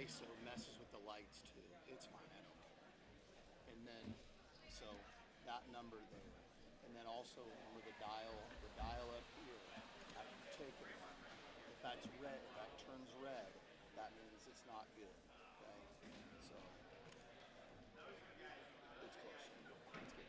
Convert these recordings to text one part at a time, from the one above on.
twice, so it messes with the lights too. It's fine, I don't care. And then, so that number there. And then also remember the dial up here, after you take it, if that's red, if that turns red, that means it's not good, okay? So, it's close. It's good.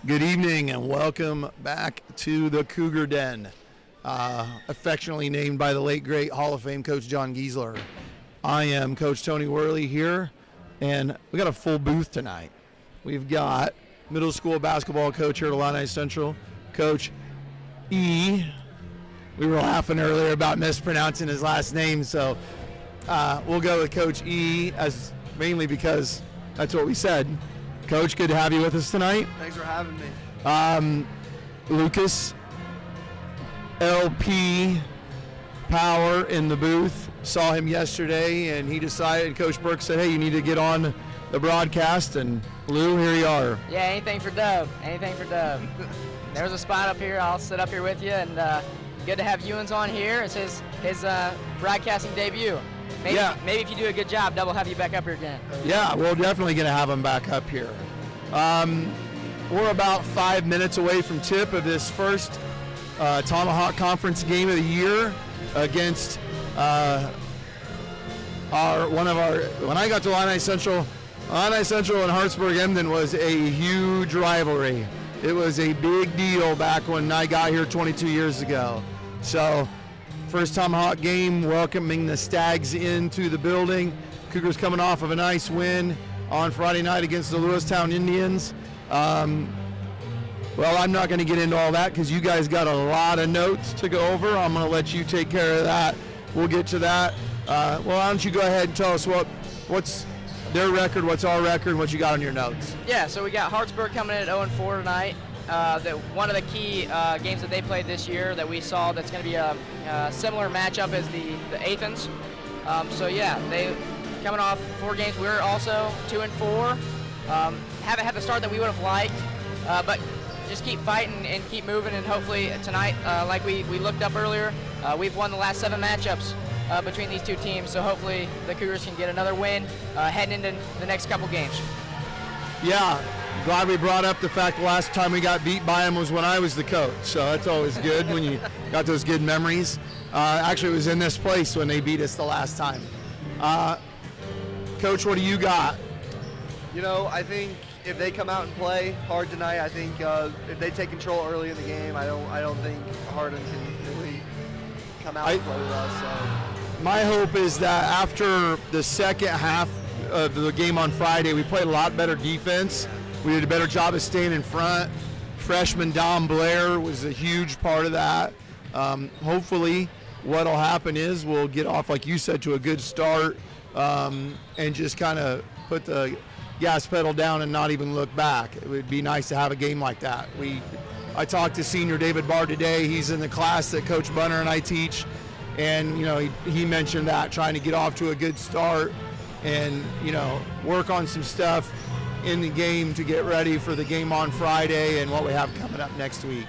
Good evening and welcome back to the Cougar Den, affectionately named by the late great Hall of Fame coach John Giesler. I am Coach Tony Worley here, and we got a full booth tonight. We've got middle school basketball coach here at Illini Central, Coach E. We were laughing earlier about mispronouncing his last name, so we'll go with Coach E as mainly because that's what we said. Coach, good to have you with us tonight. Thanks for having me. Lucas, LP Power in the booth. Saw him yesterday, and he decided, Coach Burke said, hey, you need to get on the broadcast, and Lou, here you are. Yeah, anything for Dub. Anything for Dub. There's a spot up here. I'll sit up here with you, and good to have Ewens on here. It's his broadcasting debut. Maybe if you do a good job, Dub will have you back up here again. Yeah, we're definitely going to have him back up here. We're about 5 minutes away from tip of this first Tomahawk Conference game of the year against when I got to Illini Central and Hartsburg-Emden was a huge rivalry. It was a big deal back when I got here 22 years ago. So, first Tomahawk game, welcoming the Stags into the building. Cougars coming off of a nice win on Friday night against the Lewistown Indians. Well, I'm not going to get into all that because you guys got a lot of notes to go over. I'm going to let you take care of that. We'll get to that. Well, why don't you go ahead and tell us what's their record, what's our record, and what you got on your notes. Yeah, so we got Hartsburg coming in at 0-4 tonight. One of the key games that they played this year that we saw that's going to be a similar matchup as the Athens. So yeah, they coming off 4 games. We're also 2-4. Haven't had the start that we would have liked, but just keep fighting and keep moving, and hopefully tonight, like we looked up earlier, we've won the last 7 matchups between these two teams, so hopefully the Cougars can get another win heading into the next couple games. Yeah, glad we brought up the fact the last time we got beat by them was when I was the coach, so that's always good when you got those good memories. Actually, it was in this place when they beat us the last time. Coach, what do you got? You know, I think if they come out and play hard tonight, I think if they take control early in the game, I don't think Hartem can really come out and play with us. So. My hope is that after the second half of the game on Friday, we played a lot better defense. We did a better job of staying in front. Freshman Dom Blair was a huge part of that. Hopefully what'll happen is we'll get off, like you said, to a good start and just kind of put the gas pedal down and not even look back. It would be nice to have a game like that. I talked to senior David Barr today. He's in the class that Coach Bunner and I teach, and you know he mentioned that, trying to get off to a good start and work on some stuff in the game to get ready for the game on Friday and what we have coming up next week.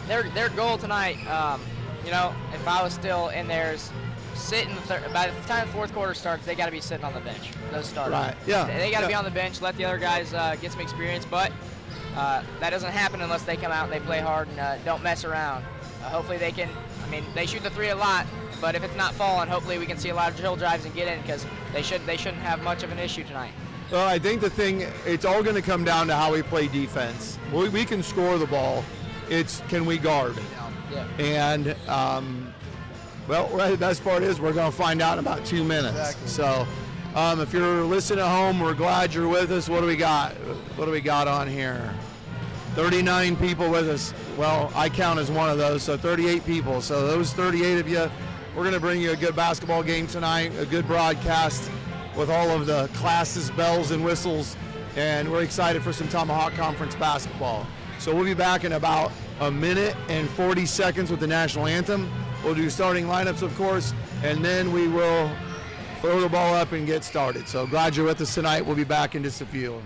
Their goal tonight, if I was still in there, is sitting by the time the fourth quarter starts, they got to be sitting on the bench. Those starters. Right. Yeah. They got to be on the bench, let the other guys get some experience, but that doesn't happen unless they come out and they play hard and don't mess around. Hopefully they can. I mean, they shoot the 3 a lot, but if it's not falling, hopefully we can see a lot of drill drives and get in, because they shouldn't have much of an issue tonight. Well, I think it's all going to come down to how we play defense. We can score the ball. It's can we guard? Yeah. And the best part is we're going to find out in about 2 minutes. Exactly. So if you're listening at home, we're glad you're with us. What do we got? What do we got on here? 39 people with us. Well, I count as one of those, so 38 people. So those 38 of you, we're going to bring you a good basketball game tonight, a good broadcast with all of the classes, bells, and whistles, and we're excited for some Tomahawk Conference basketball. So we'll be back in about a minute and 40 seconds with the national anthem. We'll do starting lineups, of course, and then we will throw the ball up and get started. So glad you're with us tonight. We'll be back in just a few.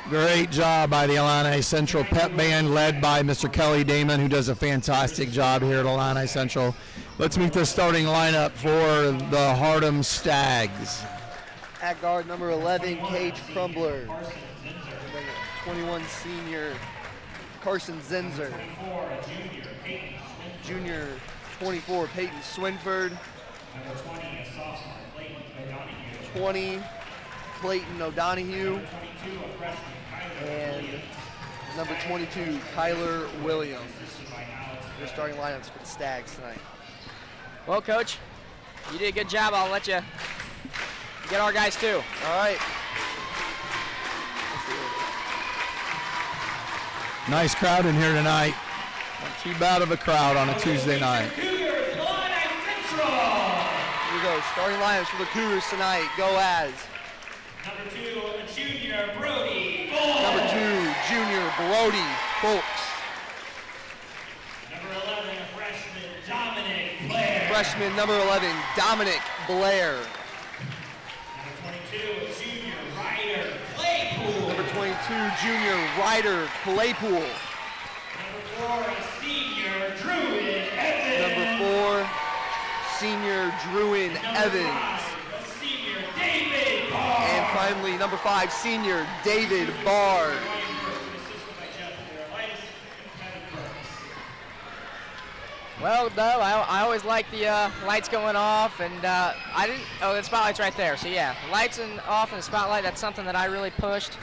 Great job by the Illini Central Pep Band, led by Mr. Kelly Damon, who does a fantastic job here at Illini Central. Let's meet the starting lineup for the Hartem Stags. At guard, number 11, Cage Crumbler. And then 21, senior Carson Zenzer. Junior 24, Peyton Swinford. 20, Clayton O'Donohue. And number 22, Kyler Williams. Your starting lineups for the Stags tonight. Well, Coach, you did a good job. I'll let you get our guys too. All right. Nice crowd in here tonight. Not too bad of a crowd on a Tuesday night. Here we go. Starting lineups for the Cougars tonight. Go as. Number 2, Junior Brody. Number 2, Junior Brody Folks. Number 11, freshman Dominic Blair. Freshman number 11, Dominic Blair. Number 22, Junior Ryder Claypool. Number 22, Junior Ryder Claypool. Number 4, Senior Druid Evans. Number 4, Senior Druin Evans. 5, Senior David Barr. And finally, number 5, Senior David Bard. Well, Dub, I always like the lights going off, and I didn't. Oh, the spotlight's right there. So yeah, lights and off and the spotlight. That's something that I really pushed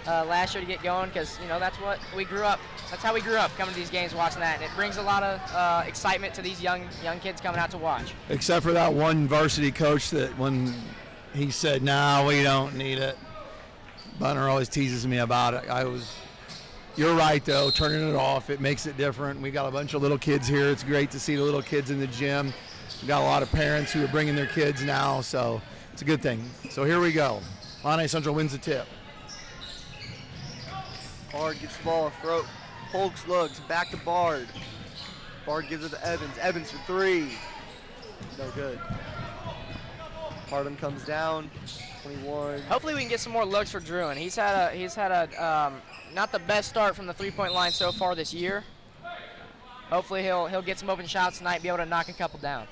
last year to get going, because that's what we grew up. That's how we grew up, coming to these games, watching that, and it brings a lot of excitement to these young kids coming out to watch. Except for that one varsity coach that when he said, "No, we don't need it," Bunner always teases me about it. You're right, though. Turning it off, it makes it different. We got a bunch of little kids here. It's great to see the little kids in the gym. We got a lot of parents who are bringing their kids now, so it's a good thing. So here we go. Illini Central wins the tip. Bard gets the ball, throw. Folks looks, back to Bard. Bard gives it to Evans. Evans for 3. No good. Hartem comes down, 21. Hopefully we can get some more looks for Drew, and he's had a not the best start from the three-point line so far this year. Hopefully he'll get some open shots tonight, be able to knock a couple down.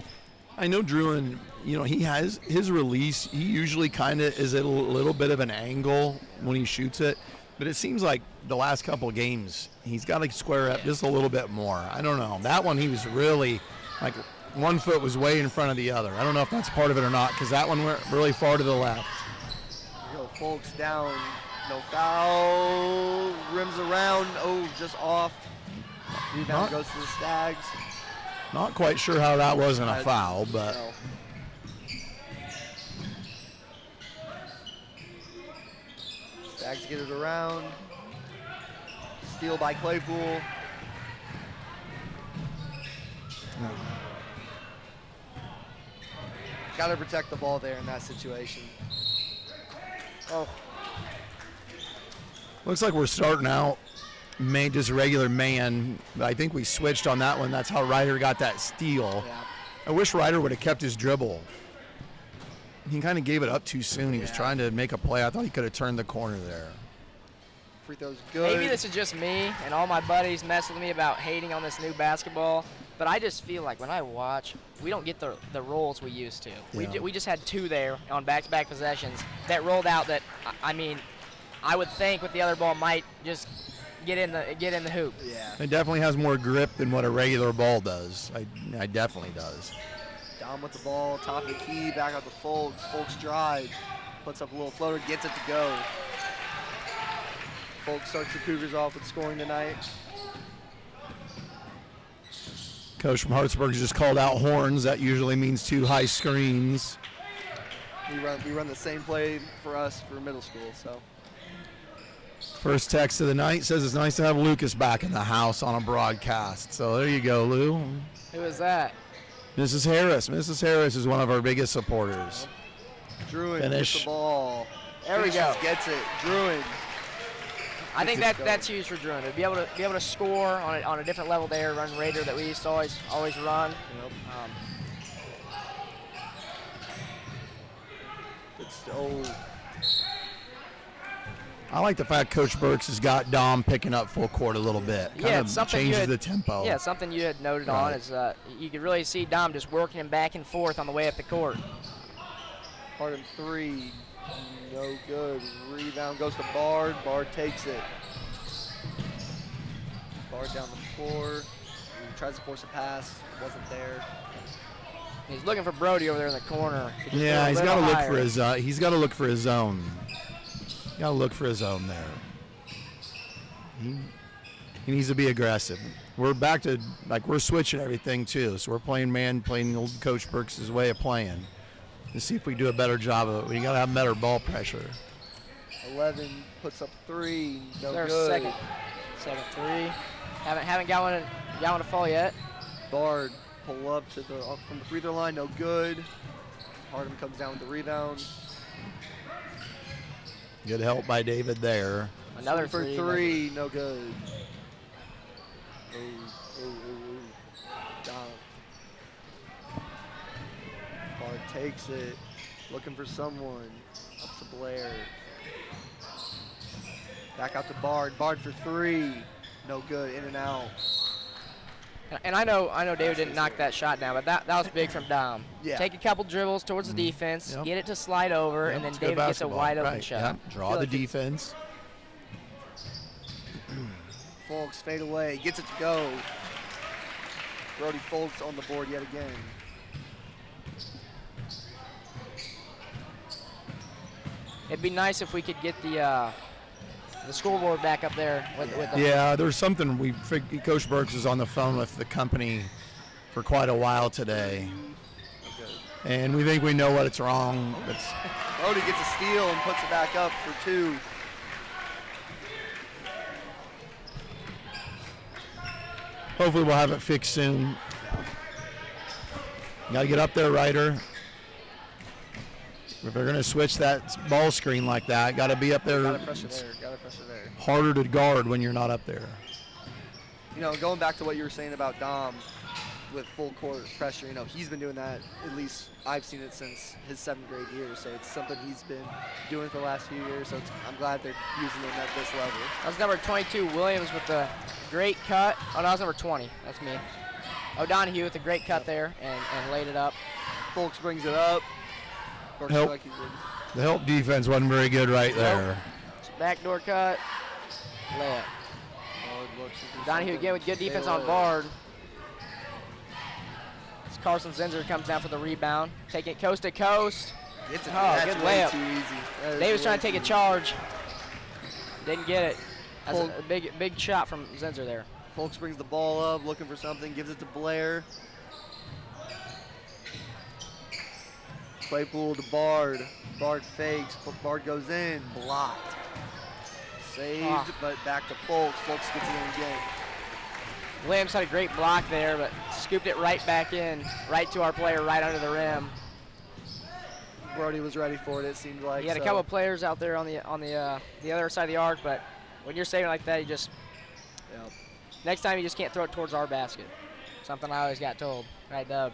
I know Drew, and he has his release. He usually kind of is at a little bit of an angle when he shoots it, but it seems like the last couple of games he's got to square up just a little bit more. I don't know. That one he was really like one foot was way in front of the other. I don't know if that's part of it or not, because that one went really far to the left. Here we go, Folks down. No foul. Rims around. Oh, just off. Rebound goes to the Stags. Not quite sure how that wasn't a foul, but. No. Stags get it around. Steal by Claypool. No. Got to protect the ball there in that situation. Oh. Looks like we're starting out just regular man. I think we switched on that one. That's how Ryder got that steal. Yeah. I wish Ryder would have kept his dribble. He kind of gave it up too soon. He was trying to make a play. I thought he could have turned the corner there. Free throw's good. Maybe this is just me and all my buddies mess with me about hating on this new basketball, but I just feel like when I watch, we don't get the rolls we used to. Yeah. We just had 2 there on back-to-back possessions that rolled out that, I mean, I would think with the other ball might just get in the hoop. Yeah. It definitely has more grip than what a regular ball does. I definitely does. Down with the ball, top of the key, back out to Folks. Folks drives, puts up a little floater, gets it to go. Folks starts the Cougars off with scoring tonight. Coach from Hartsburg just called out horns. That usually means 2 high screens. We run the same play for us for middle school, so. First text of the night says it's nice to have Lucas back in the house on a broadcast. So there you go, Lou. Who is that? Mrs. Harris. Mrs. Harris is one of our biggest supporters. Druin Finish. gets the ball. There we go. Gets it. Druin. I think that's huge for Drew to be able to score on a different level there, run Raider that we used to always run. Yep. It's I like the fact Coach Burks has got Dom picking up full court a little bit. Yeah, it's something you changes had- the tempo. Yeah, something you had noted on Right. is you could really see Dom just working him back and forth on the way up the court. Hartem 3, no good. Rebound goes to Bard. Bard takes it. Bard down the floor. He tries to force a pass. Wasn't there. He's looking for Brody over there in the corner. If he just Yeah, threw a he's got to little look for higher. his. He's got to look for his zone. Got to look for his zone there. He needs to be aggressive. We're back to we're switching everything too. So we're playing man, playing old Coach Burks' way of playing. To see if we do a better job of it. We got to have better ball pressure. 11 puts up 3. No Their good. second three. Haven't got one to fall yet. Bard pull up to the from the free throw line. No good. Hartem comes down with the rebound. Good help by David there. Another for three. 3. No good. Oh. Down. Bard takes it. Looking for someone. Up to Blair. Back out to Bard. Bard for 3. No good. In and out. And I know David didn't knock that shot down, but that was big from Dom. Yeah. Take a couple dribbles towards the defense, Yep. get it to slide over, Yep, and then it's good David gets a basketball. wide open Right, shot. yeah. Draw Feel the like it- defense. Folks fade away. Gets it to go. Brody Folks on the board yet again. It'd be nice if we could get the scoreboard back up there with the Yeah, there's something Coach Burks was on the phone with the company for quite a while today. And we think we know what it's wrong. Brody gets a steal and puts it back up for 2. Hopefully we'll have it fixed soon. Got to get up there, Ryder. If they're going to switch that ball screen like that, got to be up there. Got to pressure there. Got to pressure there. Harder to guard when you're not up there. You know, going back to what you were saying about Dom with full court pressure, you know, he's been doing that, at least I've seen it since his 7th grade year, so it's something he's been doing for the last few years, so I'm glad they're using him at this level. That was number 22, Williams, with the great cut. Oh, no, that was number 20. That's me. O'Donohue with the great cut there and laid it up. Folks brings it up. Works Help. like he did. The help defense wasn't very good right there. Backdoor cut, layup. Oh, it looks like Donahue again with good defense on Bard. As Carson Zinser comes down for the rebound. Taking it coast to coast. It's a, Oh, that's good way layup. too easy. That is Davis way trying to take too a easy. charge. Didn't get it. That's Hold. a big shot from Zinser there. Folks brings the ball up, looking for something, gives it to Blair. Claypool to Bard. Bard fakes, but Bard goes in, blocked. Saved, but back to Folks. Folks gets it in again. Williams had a great block there, but scooped it right back in, right to our player, right under the rim. Brody was ready for it, it seemed like. He had a so. couple of players out there on the other side of the arc, but when you're saving like that, you just Yep. next time you just can't throw it towards our basket. Something I always got told, right, Dub?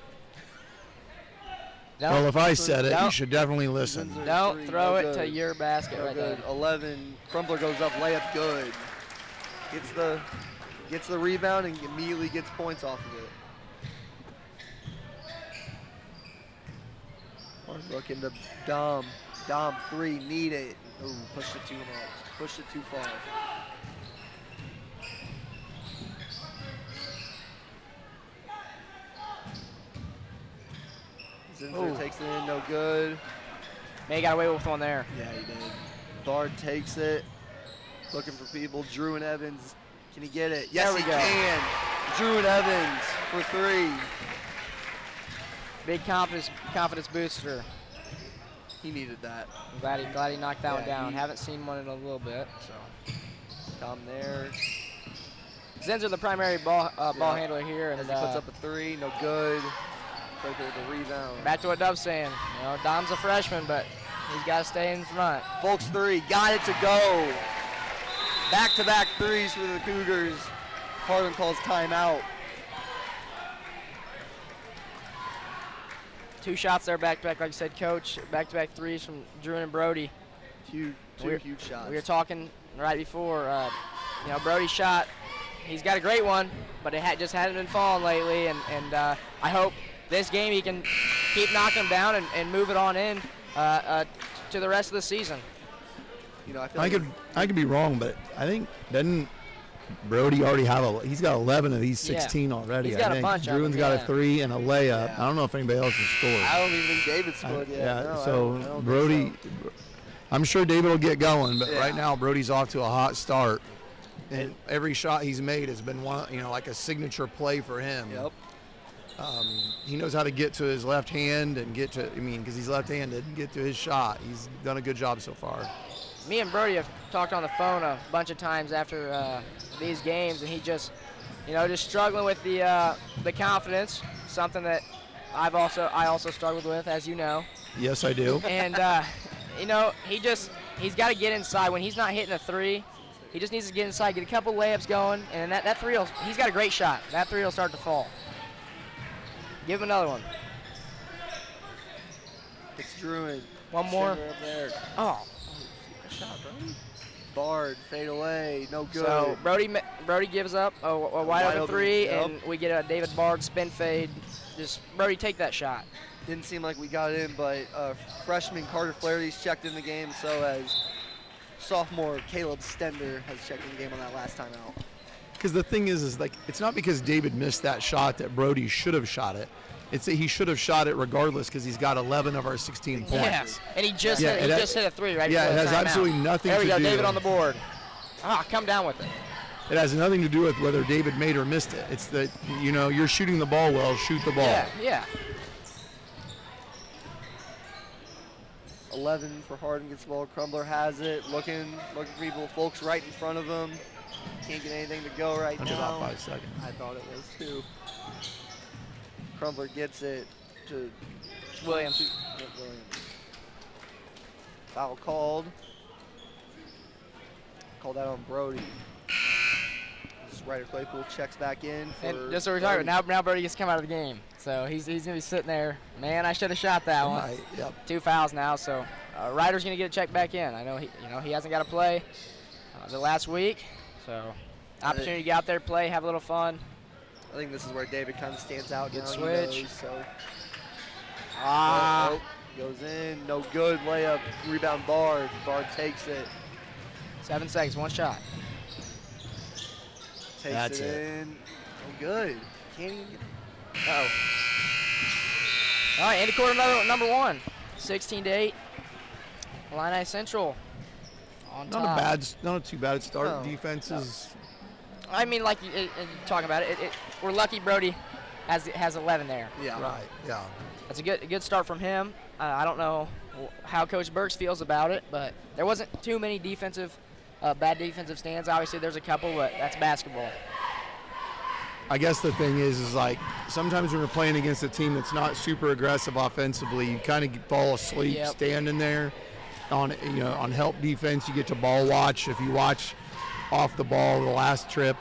Well, if I said it, you Don't- should definitely listen. Zinser. Don't Three, throw no it good. to your basket No right good. there. 11. Crumpler goes up, layup good. Gets the rebound and immediately gets points off of it. Hard look into Dom. Dom 3, need it. Ooh, pushed it too much. Pushed it too far. Zinser Ooh. takes it in, no good. May got away with one there. Yeah, he did. Bard takes it. Looking for people. Drew and Evans. Can he get it? Yes, There we he go. can. Drew and Evans for 3. Big confidence booster. He needed that. I'm glad he knocked that one Yeah, down. he- Haven't seen one in a little bit. So Tom there. Zinser the primary ball Yeah. handler here, As and he puts up a 3, no good. Claypool with the rebound. back to what Dub's saying. You know, Dom's a freshman, but he's got to stay in front. Folks 3, got it to go. Back-to-back 3s for the Cougars. Hartem calls timeout. 2 shots there back-to-back, like I said, Coach. Back-to-back 3s from Drew and Brody. Two huge shots. We were talking right before, you know, Brody's shot. He's got a great one, but it just hasn't been falling lately, and I hope this game he can keep knocking them down and move it on in to the rest of the season. You know, I could be wrong, but I think doesn't Brody already have he's got 11 of these 16 already. He's got I think a bunch of Druin's them, got a 3 and a layup. I don't know if anybody else has scored. I don't even think David scored yet. Yeah, No, so I don't Brody, think so. I'm sure David will get going, but Yeah. right now Brody's off to a hot start. And every shot he's made has been one, you know, like a signature play for him. Yep. He knows how to get to his left hand and get to, because he's left-handed, and get to his shot. He's done a good job so far. Me and Brody have talked on the phone a bunch of times after these games, and he just, you know, just struggling with the confidence, something that I also struggled with, as you know. Yes, I do. And you know, he's got to get inside when he's not hitting a 3. He just needs to get inside, get a couple layups going, and that 3 he's got a great shot. That 3 will start to fall. Give him another one. It's Druin. One more. Finger up there. Oh. Good shot, Brody. Bard, fade away, no good. So Brody gives up a wide open 3, yep. and we get a David Bard spin fade. Just Brody, take that shot. Didn't seem like we got in, but freshman Carter Flaherty's checked in the game, so has sophomore Caleb Stender has checked in the game on that last time out. Because the thing is like, it's not because David missed that shot that Brody should have shot it. It's that he should have shot it regardless because he's got 11 of our 16 points. Yeah, and he just hit a 3 right Yeah, before it the has timeout. absolutely nothing to do. There we go, David on the board. Come down with it. It has nothing to do with whether David made or missed it. It's that, you know, you're shooting the ball well, shoot the ball. Yeah. 11 for Hartem, gets the ball. Crumbler has it, looking for people. Folks right in front of him. Can't get anything to go right Under now. about 5 seconds. I thought it was too. Crumbler gets it to Williams. Yep, Williams. Foul called. Called out on Brody. Ryder Claypool checks back in. For And just so we're talking about, now Brody gets come out of the game. So he's going to be sitting there. Man, I should have shot that one. Right, yep. 2 fouls now, so Ryder's going to get a check back in. I know he hasn't got to play the last week, so opportunity to get out there, play, have a little fun. I think this is where David kind of stands out. Good now, switch. He knows, so. Ah. Goes in, no good. Layup, rebound Bard. Bard takes it. 7 seconds, one shot. Takes That's it it. in. No good. Can't even get. Uh-oh. All right, end of quarter number 1. 16-8. Illini Central on top. Not a too bad start. No, Defense is. I mean, like you're talking about it, we're lucky Brody has 11 there. Yeah. Right, yeah. That's a good start from him. I don't know how Coach Burks feels about it, but there wasn't too many bad defensive stands. Obviously, there's a couple, but that's basketball. I guess the thing is like sometimes when you're playing against a team that's not super aggressive offensively, you kind of fall asleep standing there. On help defense, you get to ball watch. If you watch off the ball the last trip,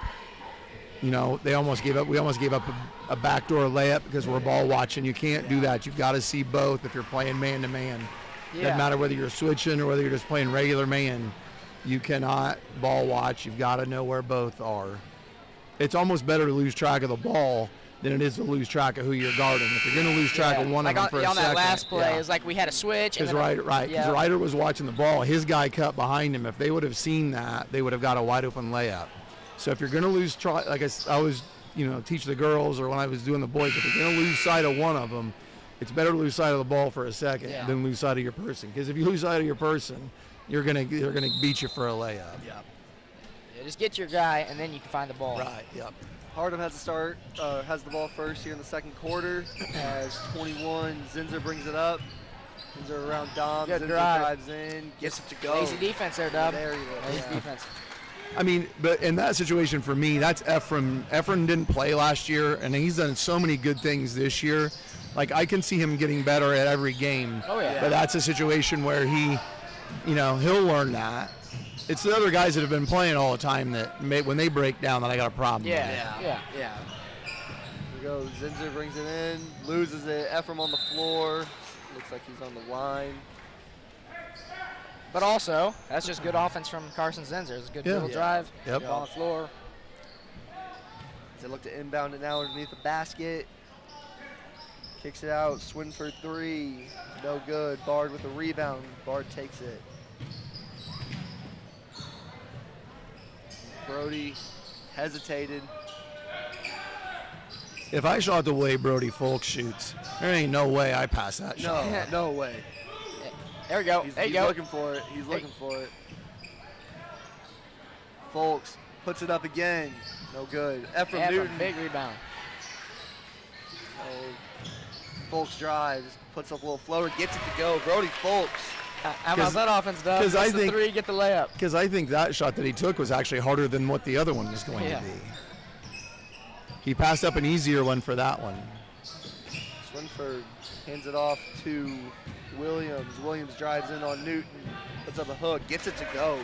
you know we almost gave up a backdoor layup because we're ball watching. You can't do that. You've got to see both if you're playing man to man. Doesn't matter whether you're switching or whether you're just playing regular man. You cannot ball watch. You've got to know where both are. It's almost better to lose track of the ball than it is to lose track of who you're guarding. If you're going to lose track of one like of them for a second. on that last play, it was like we had a switch. Because Ryder was watching the ball. His guy cut behind him. If they would have seen that, they would have got a wide open layup. So if you're going to lose track, like I always, teach the girls or when I was doing the boys, if you're going to lose sight of one of them, it's better to lose sight of the ball for a second than lose sight of your person. Because if you lose sight of your person, they're gonna beat you for a layup. Yeah, just get your guy, and then you can find the ball. Right. Yep. Hartem has to start, has the ball first here in the second quarter. Has 21. Zinzer brings it up. Zinzer around Dom. Good Zinzer drive. drives in, gets it to go. Lazy defense there, Dub. There you go. Lazy defense. I mean, but in that situation for me, that's Ephraim. Ephraim didn't play last year, and he's done so many good things this year. Like I can see him getting better at every game. Oh yeah. But that's a situation where he'll learn that. It's the other guys that have been playing all the time that when they break down, that I got a problem with. Yeah. Here we go. Zinzer brings it in, loses it. Ephraim on the floor. Looks like he's on the line. But also, that's just good offense from Carson Zinser. It's a good dribble drive, Yep. ball on the floor. They look to inbound it now underneath the basket. Kicks it out, Swin for three. No good. Bard with a rebound. Bard takes it. Brody hesitated. If I shot the way Brody Folk shoots, there ain't no way I pass that shot. No, no way. There we go. He's, there you he's go. looking for it. He's looking for it. Folks puts it up again. No good. Ephraim Ephraim, Newton. big rebound. Oh, Folks drives, puts up a little floater, gets it to go. Brody Folks. How about that offense, Doug? 'cause I Gets the think- three, get the layup. Because I think that shot that he took was actually harder than what the other one was going to be. He passed up an easier one for that one. Swinford hands it off to Williams. Williams drives in on Newton, puts up a hook, gets it to go.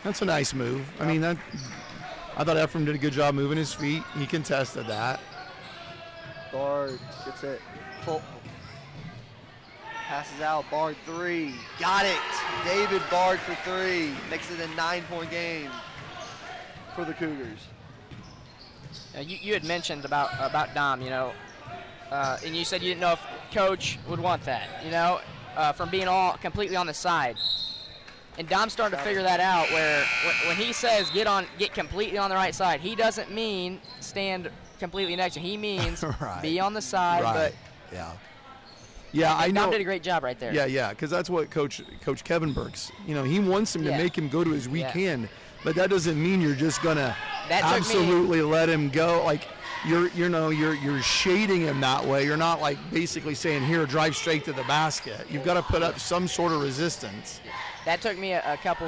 That's a nice move. I mean, I thought Ephraim did a good job moving his feet. He contested that. Bard gets it. Full. Passes out. Bard three. Got it. David Bard for three. Makes it a 9-point game for the Cougars. You had mentioned about Dom, you know, and you said you didn't know if Coach would want that, you know, from being all completely on the side. And Dom's starting to figure that out, where when he says get completely on the right side, he doesn't mean stand completely next to you. He means Right. be on the side. Right. Yeah, I know. Dom did a great job right there. Yeah, because that's what Coach Kevin Burks, you know, he wants him to make him go to his weak hand, but that doesn't mean you're just gonna absolutely let him go. Like you're shading him that way. You're not like basically saying here, drive straight to the basket. You've got to put up some sort of resistance. That took me a couple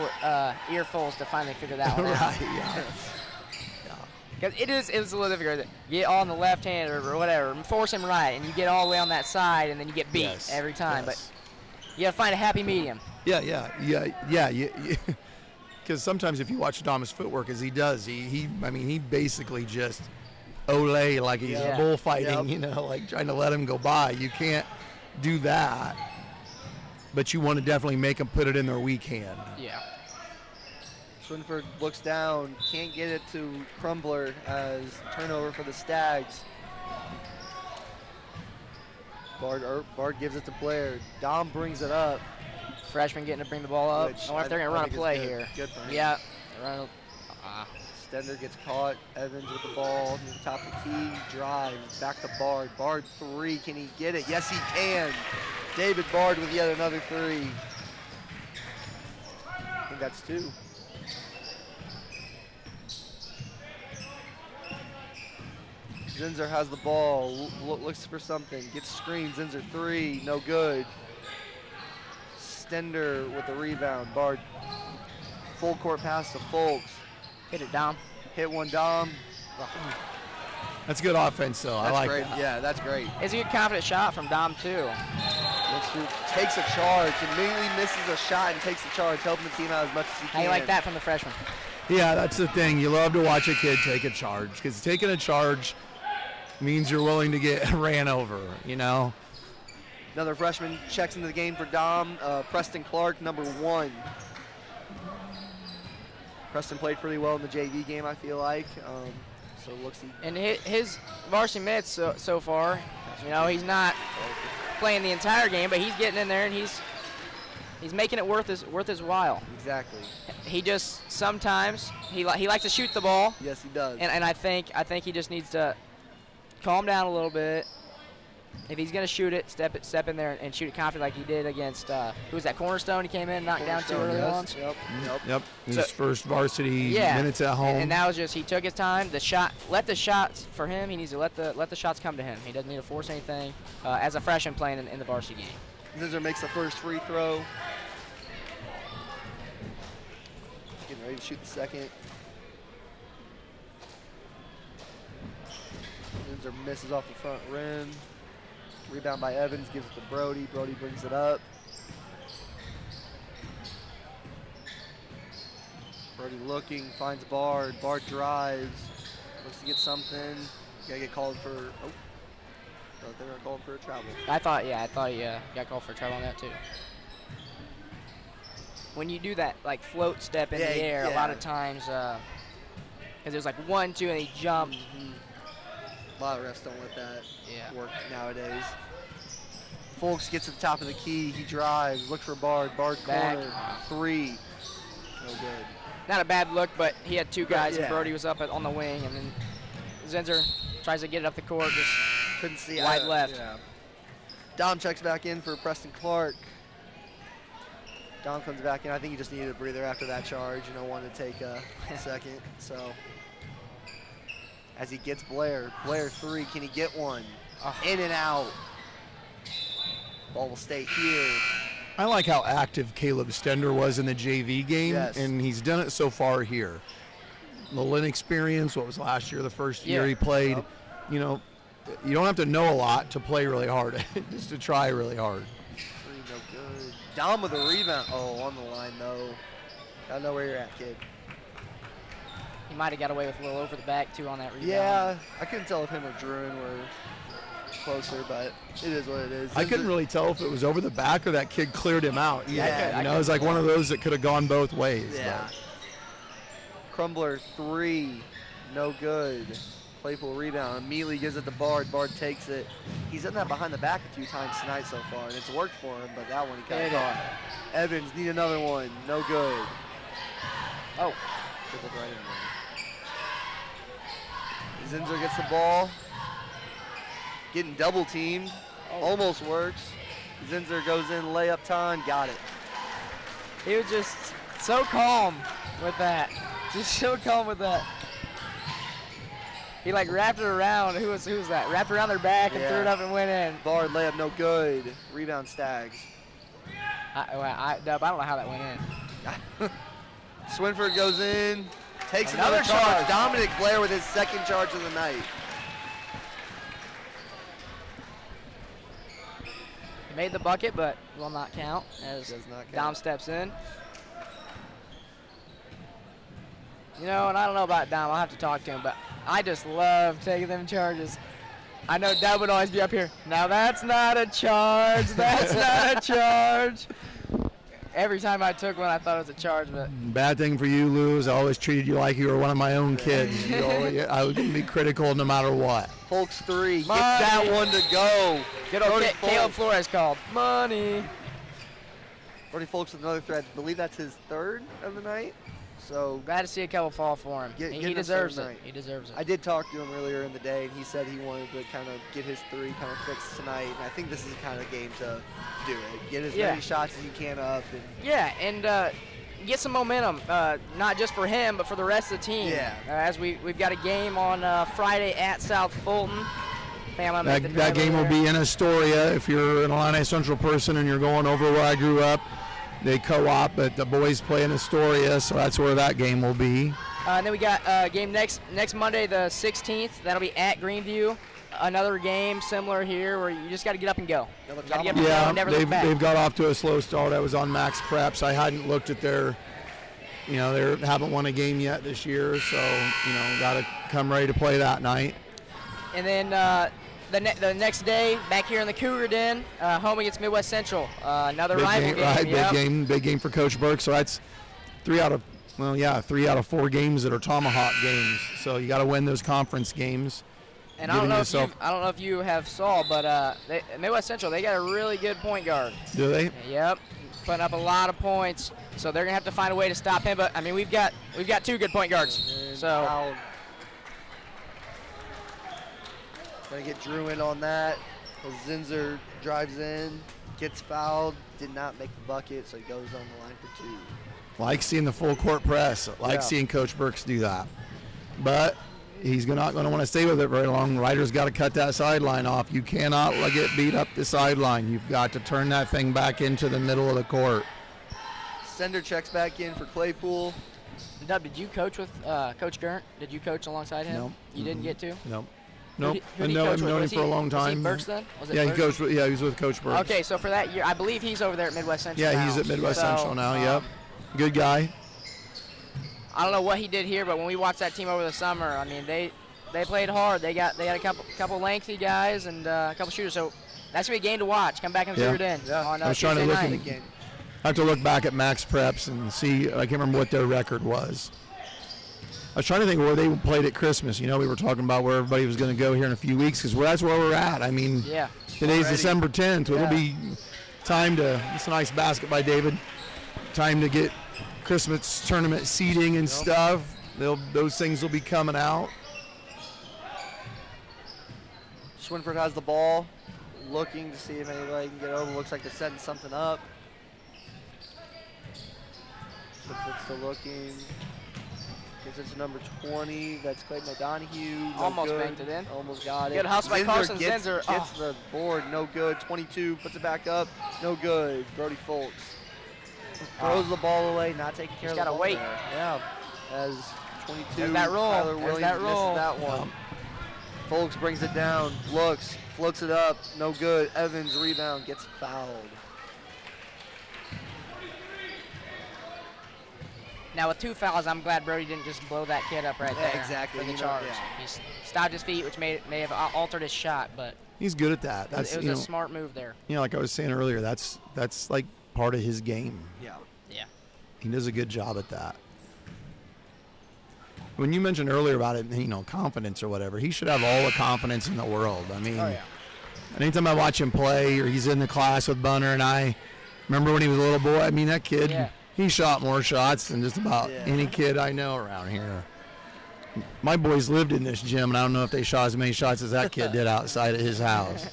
earfuls to finally figure that one out. Right. Yeah. Because it's a little difficult. Get on the left hand or whatever, force him right, and you get all the way on that side, and then you get beat every time. Yes. But you got to find a happy medium. Yeah. Because sometimes if you watch Dom's footwork as he does, he basically just ole like he's bullfighting, you know, like trying to let him go by. You can't do that, but you want to definitely make him put it in their weak hand. Yeah. Swinford looks down, can't get it to Crumbler as turnover for the Stags. Bard gives it to Blair. Dom brings it up. Freshman getting to bring the ball up. I wonder if they're going to run a play good. here. Good for him. Yeah. Stender gets caught. Evans with the ball near the top of the key. Drives back to Bard. Bard three. Can he get it? Yes, he can. David Bard with yet another three. I think that's two. Zinser has the ball, looks for something, gets screened. Zinser three, no good. Stender with the rebound. Bard, full court pass to Folks. Hit it, Dom. Hit one, Dom. That's good offense, though. I like great. that. Yeah, that's great. It's a good confident shot from Dom, too. Takes a charge, immediately misses a shot and takes a charge, helping the team out as much as he can. How you like that from the freshman? Yeah, that's the thing. You love to watch a kid take a charge, because taking a charge means you're willing to get ran over, you know? Another freshman checks into the game for Dom. Preston Clark, number 1. Preston played pretty well in the JV game, I feel like. So it looks. And his varsity minutes so far, you know, he's not playing the entire game, but he's getting in there and he's making it worth his while. Exactly. He just sometimes he likes to shoot the ball. Yes, he does. And I think he just needs to calm down a little bit. If he's gonna shoot it, step in there and shoot it confidently like he did against who was that, Cornerstone? He came in, knocked down too early on. Yep. His first varsity minutes at home. And that was just, he took his time. Let the shots for him. He needs to let the shots come to him. He doesn't need to force anything as a freshman playing in the varsity game. Zinser makes the first free throw. Getting ready to shoot the second. Zinser misses off the front rim. Rebound by Evans, gives it to Brody. Brody brings it up. Brody looking, finds Bard. Bard drives, looks to get something. Gotta get called for, thought they were calling for a travel. I thought he got called for trouble on that too. when you do that like float step in Yeah, the air, a lot yeah. of times, because it was like 1, 2, and he jumped. A lot of refs don't let that Yeah. work nowadays. Folks gets to the top of the key. He drives. Look for Bard. Bard Back. corner. 3. No good. Not a bad look, but he had 2 guys, yeah. and Brody was up on the wing, and then Zinzer tries to get it up the court, just Couldn't see. wide left. Yeah. Dom checks back in for Preston Clark. Dom comes back in. I think he just needed a breather after that charge. Wanted to take a second. So as he gets Blair 3, can he get one? In and out. Ball will stay here. I like how active Caleb Stender was in the JV game, Yes. and he's done it so far here. The Lynn experience, what was last year, the first year Yeah. he played. Yep. You don't have to know a lot to play really hard, just to try really hard. 3, no good. Dom with a rebound. Oh, on the line though. Gotta know where you're at, kid. He might have got away with a little over the back too on that rebound. Yeah, I couldn't tell if him or Druin were closer, but it is what it is. I couldn't really tell if it was over the back or that kid cleared him out. Yeah, it was like one of those that could have gone both ways. Yeah. Crumbler 3, no good. Claypool rebound, immediately gives it to Bard. Bard takes it. He's done that behind the back a few times tonight so far, and it's worked for him, but that one he kind of caught. Evans need another one, no good. Oh, Dribbled right in there. Zinzer gets the ball. Getting double teamed. Almost works. Zinzer goes in, layup time, got it. he was just so calm with that. Just so calm with that. He like wrapped it around. Who was that? Wrapped around their back and threw it Yeah. up and went in. Bard layup, no good. Rebound Stags. Dub, I don't know how that went in. Swinford goes in, takes Another another charge. charge. Dominic Blair with his second charge of the night. He made the bucket, but will not count as Does not count. Dom steps in. And I don't know about Dom. I'll have to talk to him, but I just love taking them charges. I know Dub would always be up here. Now that's not a charge. That's not a charge. Every time I took one, I thought it was a charge, but Bad thing for you, Lou, is I always treated you like you were one of my own kids. I would be critical no matter what. Folks 3, get Money. that one to go. good old Brody Caleb Folks. Flores called money. Brody Folks with another threat. I believe that's his 3rd of the night. So Glad to see a couple fall for him. Get- he getting a deserves third it. night. He deserves it. I did talk to him earlier in the day, and he said he wanted to kind of get his 3 kind of fixed tonight. And I think this is the kind of game to do it. Get as Yeah. many shots as you can up. And Yeah, and get some momentum, not just for him, but for the rest of the team. Yeah. As we've got a game on Friday at South Fulton. That game will be in Astoria. If you're an Illini Central person and you're going over where I grew up, they co-op, but the boys play in Astoria, so that's where that game will be. And then we got a game next Monday, the 16th. That'll be at Greenview. Another game similar here where you just got to get up and go. Another Got to get up and go Yeah, and never look back. they've got off to a slow start. I was on Max Preps. I hadn't looked at they haven't won a game yet this year, so got to come ready to play that night. And then the next day, back here in the Cougar Den, home against Midwest Central. Another rival game. Right? Yep. Big game for Coach Burke. So that's 3 out of 4 games that are Tomahawk games. So you got to win those conference games. And I don't know if you have saw, but Midwest Central, they got a really good point guard. Do they? Yep, putting up a lot of points. So they're gonna have to find a way to stop him. But I mean, we've got 2 good point guards. So fouled. Gonna get Drew in on that. As Zinzer drives in, gets fouled, did not make the bucket, so he goes on the line for 2. Like seeing the full court press. Like seeing Coach Burks do that. But he's not going to want to stay with it very long. Ryder's got to cut that sideline off. You cannot let it beat up the sideline. You've got to turn that thing back into the middle of the court. Sender checks back in for Claypool. Dub, did you coach with Coach Gurnt? Did you coach alongside him? No. You didn't get to? Nope. Who Nope. did he I've coach with? known him Was for a long Was time. he Burks then? Was it Yeah, Burks? he was with Coach Burks. Okay, so for that year, I believe he's over there at Midwest Central Yeah, now. he's at Midwest So, Central now. Yep. Good guy. I don't know what he did here, but when we watched that team over the summer, I mean, they played hard. They got a couple lengthy guys and a couple shooters. So that's gonna be a game to watch. Come back and Yeah. shoot it in on I was trying to Tuesday look night. in- Again. I have to look back at Max Preps and see. I can't remember what their record was. I was trying to think where they played at Christmas. You know, we were talking about where everybody was going to go here in a few weeks because that's where we're at. I mean, Yeah. today's Already. December 10th. It'll Yeah. be time to. It's a nice basket by David. Time to get Christmas tournament seating and stuff. Those things will be coming out. Schwinford has the ball, looking to see if anybody can get over. Looks like they're setting something up. Schwinford's still looking. Gives it to number 20. That's Clayton O'Donohue. No Almost good. banked it in. Almost got it. Good hustle by Carson gets, Zinzer. Gets Oh. the board. No good. 22 puts it back up. No good. Brody Foltz throws the ball away. Not taking care He's of the gotta ball wait. there. Yeah. As 22. There's that roll. Tyler There's Williams that roll. misses that one. Folks brings it down. Looks. Floats it up. No good. Evans rebound. Gets fouled. Now with 2 fouls, I'm glad Brody didn't just blow that kid up right Yeah, there exactly. for the You know, charge. yeah. He stopped his feet, which may have altered his shot, but He's good at that. That's it was you a know, smart move there. like I was saying earlier. That's like part of his game. Yeah. Yeah. He does a good job at that. When you mentioned earlier about it, confidence or whatever, he should have all the confidence in the world. I mean, Oh, yeah. anytime I watch him play or he's in the class with Bunner and I, remember when he was a little boy? I mean, that kid, Yeah. he shot more shots than just about Yeah. any kid I know around here. My boys lived in this gym, and I don't know if they shot as many shots as that kid did outside of his house.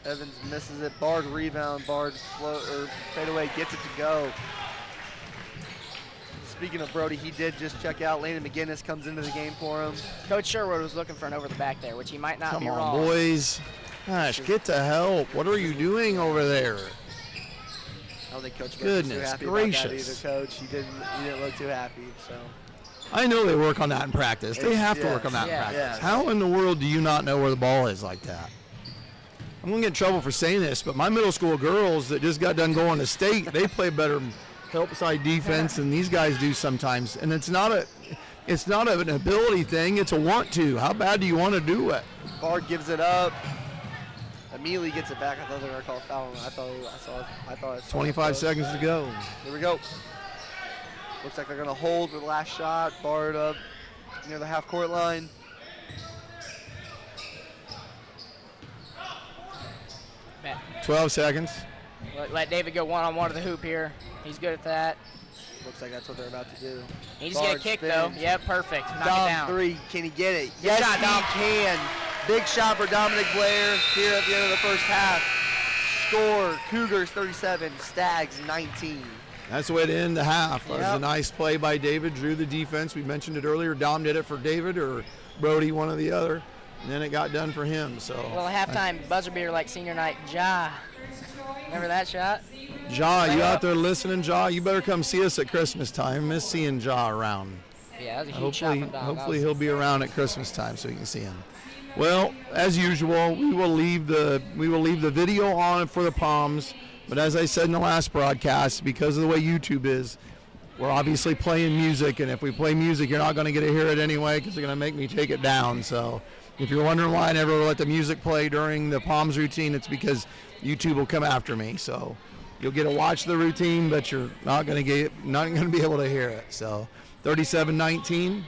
Evans misses it. Bard rebound. Bard fade away. Gets it to go. Speaking of Brody, he did just check out. Landon McGinnis comes into the game for him. Coach Sherwood was looking for an over the back there, which he might not Come be on, wrong. boys. Gosh, get to help. What are you doing over there? I don't think Coach Murphy's Goodness too happy gracious. about that either, Coach. He didn't look too happy. So I know they work on that in practice. They have to Yes. work on that in Yeah. practice. Yes. How in the world do you not know where the ball is like that? I'm going to get in trouble for saying this, but my middle school girls that just got done going to state, they play better help side defense than these guys do sometimes. And it's not an ability thing. It's a want to. How bad do you want to do it? Bard gives it up. Immediately gets it back. I thought they were going to call a foul. I thought it's 25 seconds to go. Here we go. Looks like they're going to hold for the last shot. Bard up near the half-court line. Man, 12 seconds. let David go one-on-one to the hoop here. He's good at that. Looks like that's what they're about to do. He just get a Bard kick, though. spins. Yep, perfect. Knock it Dom down. 3, can he get it? Yes, shot, Dom. he can. Big shot for Dominic Blair here at the end of the first half. Score, Cougars 37, Stags 19. That's the way to end the half. It was a Yep. nice play by David, drew the defense. We mentioned it earlier. Dom did it for David or Brody, one or the other. And then it got done for him. So Well, a halftime buzzer beater like senior night. Ja. Remember that shot? Ja, you out there listening, Ja? You better come see us at Christmas time. Miss seeing Ja around. Yeah, that was a huge shot from Dom. Hopefully he'll be around at Christmas time so you can see him. Well, as usual, we will leave the video on for the Palms. But as I said in the last broadcast, because of the way YouTube is, we're obviously playing music, and if we play music, you're not going to get to hear it anyway because they're going to make me take it down. So if you're wondering why I never let the music play during the Palms routine, it's because YouTube will come after me. So you'll get to watch the routine, but you're not going to be able to hear it. So 37-19.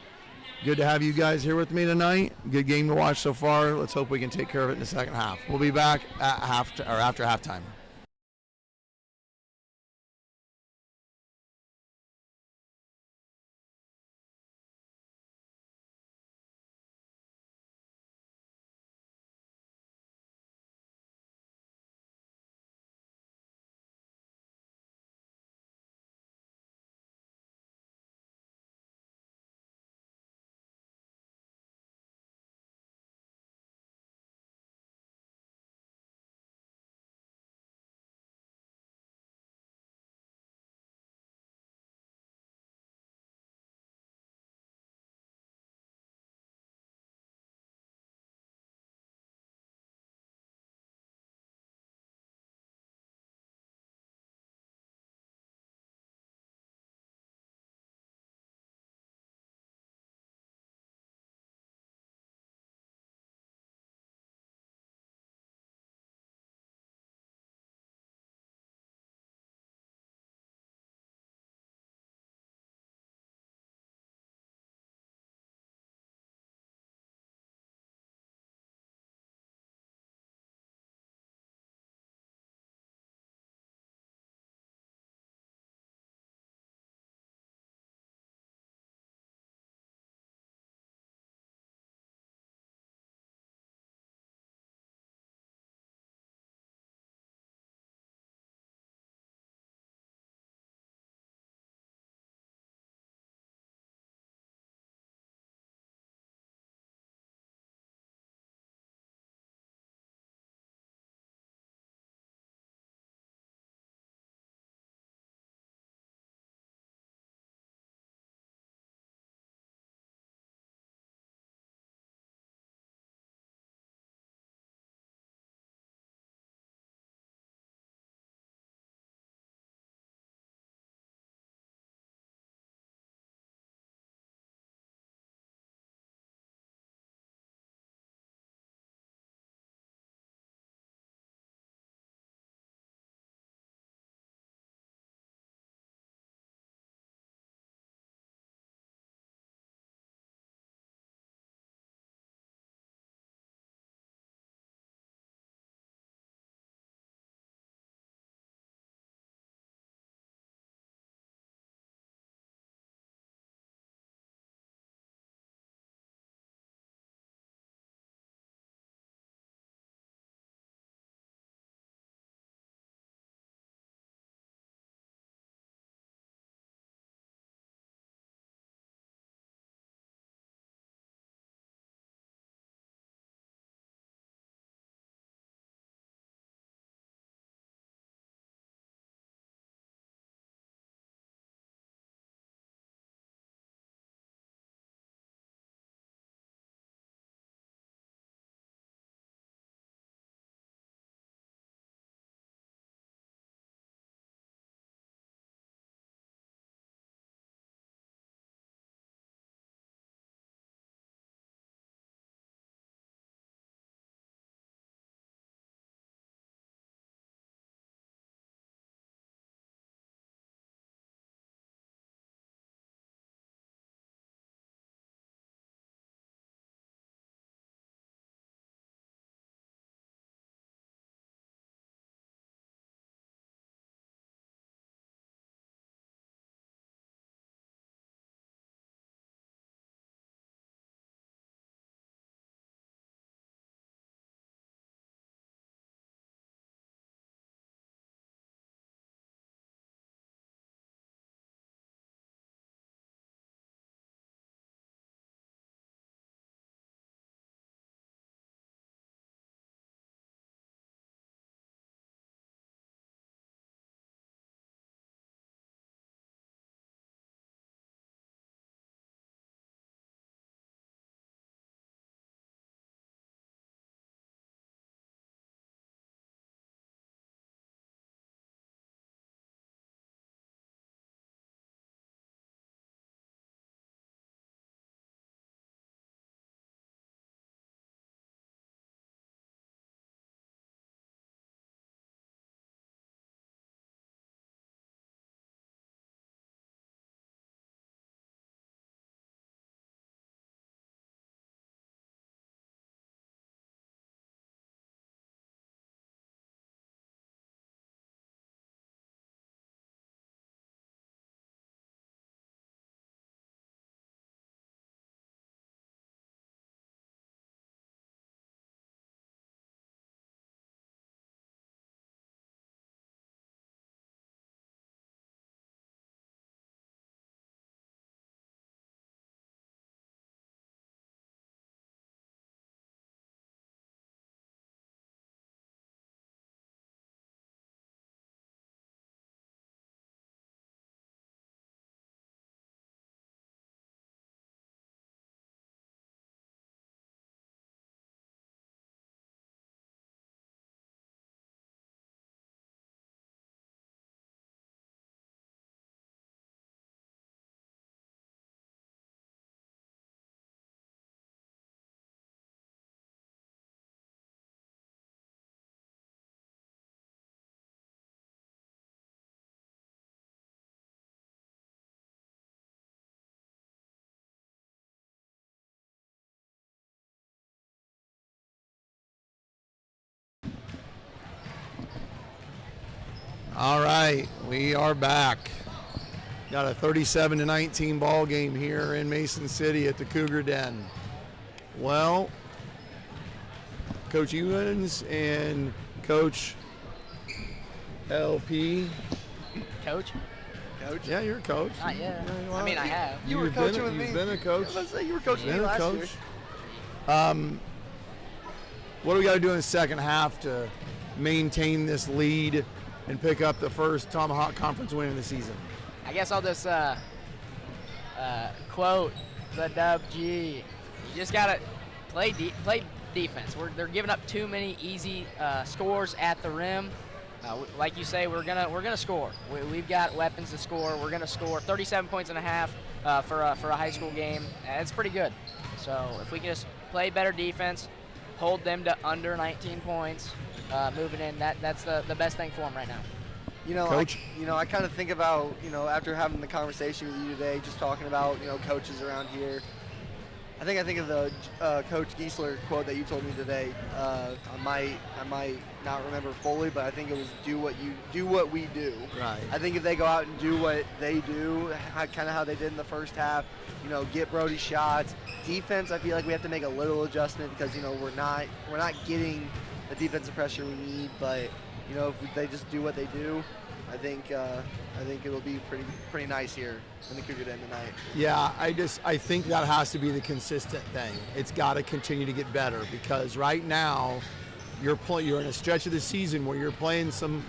Good to have you guys here with me tonight. Good game to watch so far. Let's hope we can take care of it in the second half. We'll be back at after halftime. All right, we are back. Got a 37-19 ball game here in Mason City at the Cougar Den. Well, Coach Ewens and Coach LP. Coach? Yeah, you're a coach. Not yet. Yeah, I mean, I have. You were coaching with me. You've been a coach. I was gonna say, you were coaching Been me a last coach. year. What do we got to do in the second half to maintain this lead and pick up the first Tomahawk Conference win of the season? I guess I'll just quote the Dub G. You just gotta play defense. They're giving up too many easy scores at the rim. Like you say, we're gonna score. We've got weapons to score. We're gonna score 37 points and a half for a high school game. It's pretty good. So if we can just play better defense, hold them to under 19 points, moving in, that's the best thing for them right now. You know, Coach? I kind of think about, after having the conversation with you today, just talking about, coaches around here. I think of the Coach Giesler quote that you told me today. I might not remember fully, but I think it was do what we do. Right. I think if they go out and do what they do, kind of how they did in the first half, get Brody shots. Defense, I feel like we have to make a little adjustment because we're not getting the defensive pressure we need. But if they just do what they do, I think it'll be pretty nice here in the Cougar Den tonight. Yeah, I think that has to be the consistent thing. It's got to continue to get better because right now you're in a stretch of the season where you're playing some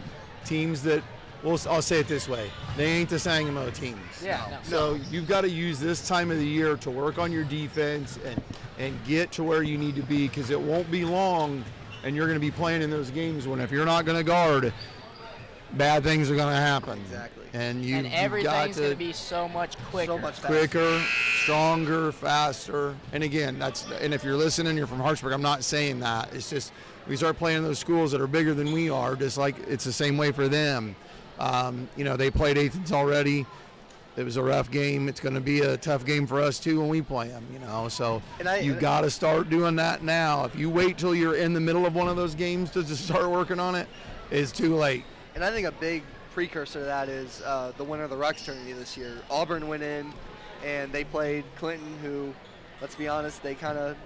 teams that, I'll say it this way, they ain't the Sangamo teams. Yeah. No. So you've got to use this time of the year to work on your defense and get to where you need to be because it won't be long and you're going to be playing in those games when if you're not going to guard, bad things are going to happen. Exactly. And everything's going to be so much quicker. So much faster. quicker, stronger, faster. And again, and if you're listening, you're from Hartsburg, I'm not saying that. It's just we start playing in those schools that are bigger than we are, just like it's the same way for them. They played Athens already. It was a rough game. It's going to be a tough game for us too when we play them, So you've got to start doing that now. If you wait till you're in the middle of one of those games to just start working on it, it's too late. And I think a big precursor to that is the winner of the Rux tournament this year. Auburn went in and they played Clinton, who, let's be honest, they kind of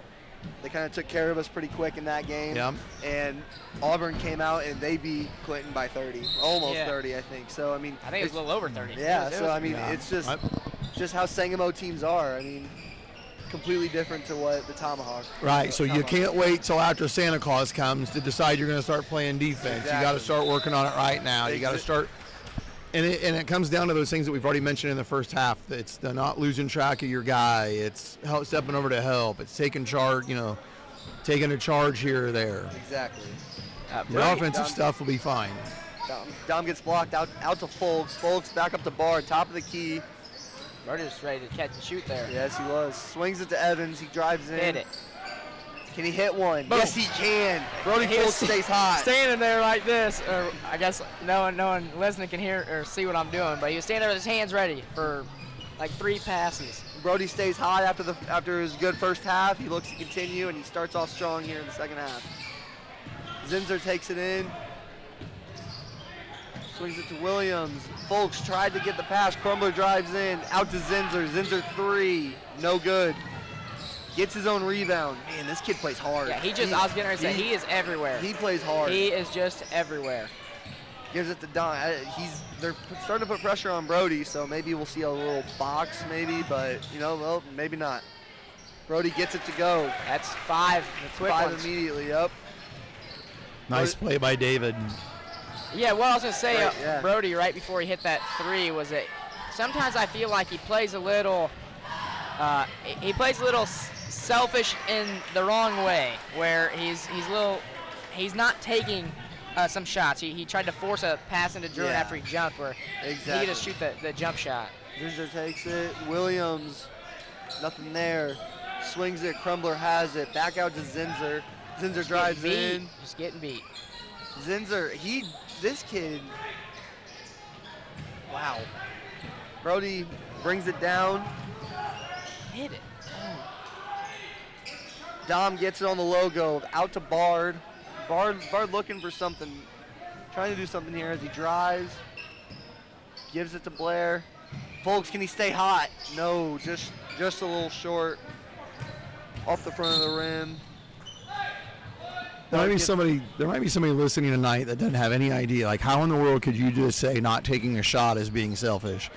took care of us pretty quick in that game. Yep. And Auburn came out and they beat Clinton by 30, almost 30, I think. So I think it was a little over 30. Yeah. Yeah. It's just how Sangamo teams are. Completely different to what the Tomahawk. Right, so you can't wait till after Santa Claus comes to decide you're going to start playing defense. Exactly. You got to start working on it right now. You got to start, and it comes down to those things that we've already mentioned in the first half. It's the not losing track of your guy. It's stepping over to help. It's taking charge. Taking a charge here or there. Exactly. The offensive stuff will be fine. Dom gets blocked out to Folks. Folks back up to Bard, top of the key. Brody was ready to catch and shoot there. Yes, he was. Swings it to Evans. He drives in. Hit it. Can he hit one? Boom. Yes, he can. Brody He Folks was stays hot. Standing there like this, or I guess no one listening can hear or see what I'm doing, but he was standing there with his hands ready for like 3 passes. Brody stays hot after his good first half. He looks to continue, and he starts off strong here in the second half. Zinzer takes it in. Swings it to Williams. Folks tried to get the pass. Crumbler drives in. Out to Zinzer. Zinzer 3. No good. Gets his own rebound. Man, this kid plays hard. Yeah, I was getting ready to say, he is everywhere. He plays hard. He is just everywhere. Gives it to Don. They're starting to put pressure on Brody, so maybe we'll see a little box maybe, but, maybe not. Brody gets it to go. That's 5. Quick 5 ones. immediately, up. Nice play by David. Yeah, what I was going to say, Right, yeah. Brody, right before he hit that 3, was that sometimes I feel like he plays a little selfish in the wrong way, where he's not taking some shots. He tried to force a pass into Drew after he jumped, where he could just shoot the jump shot. Zinzer takes it. Williams, nothing there. Swings it. Crumbler has it. Back out to Zinzer. Zinzer drives in. Just getting beat. Zinzer, this kid, wow. Brody brings it down. Hit it. Dom gets it on the logo. Out to Bard. Bard looking for something. trying to do something here as he drives, gives it to Blair. Folks, can he stay hot? No, just a little short, off the front of the rim. There might be somebody listening tonight that doesn't have any idea. Like, how in the world could you just say not taking a shot is being selfish?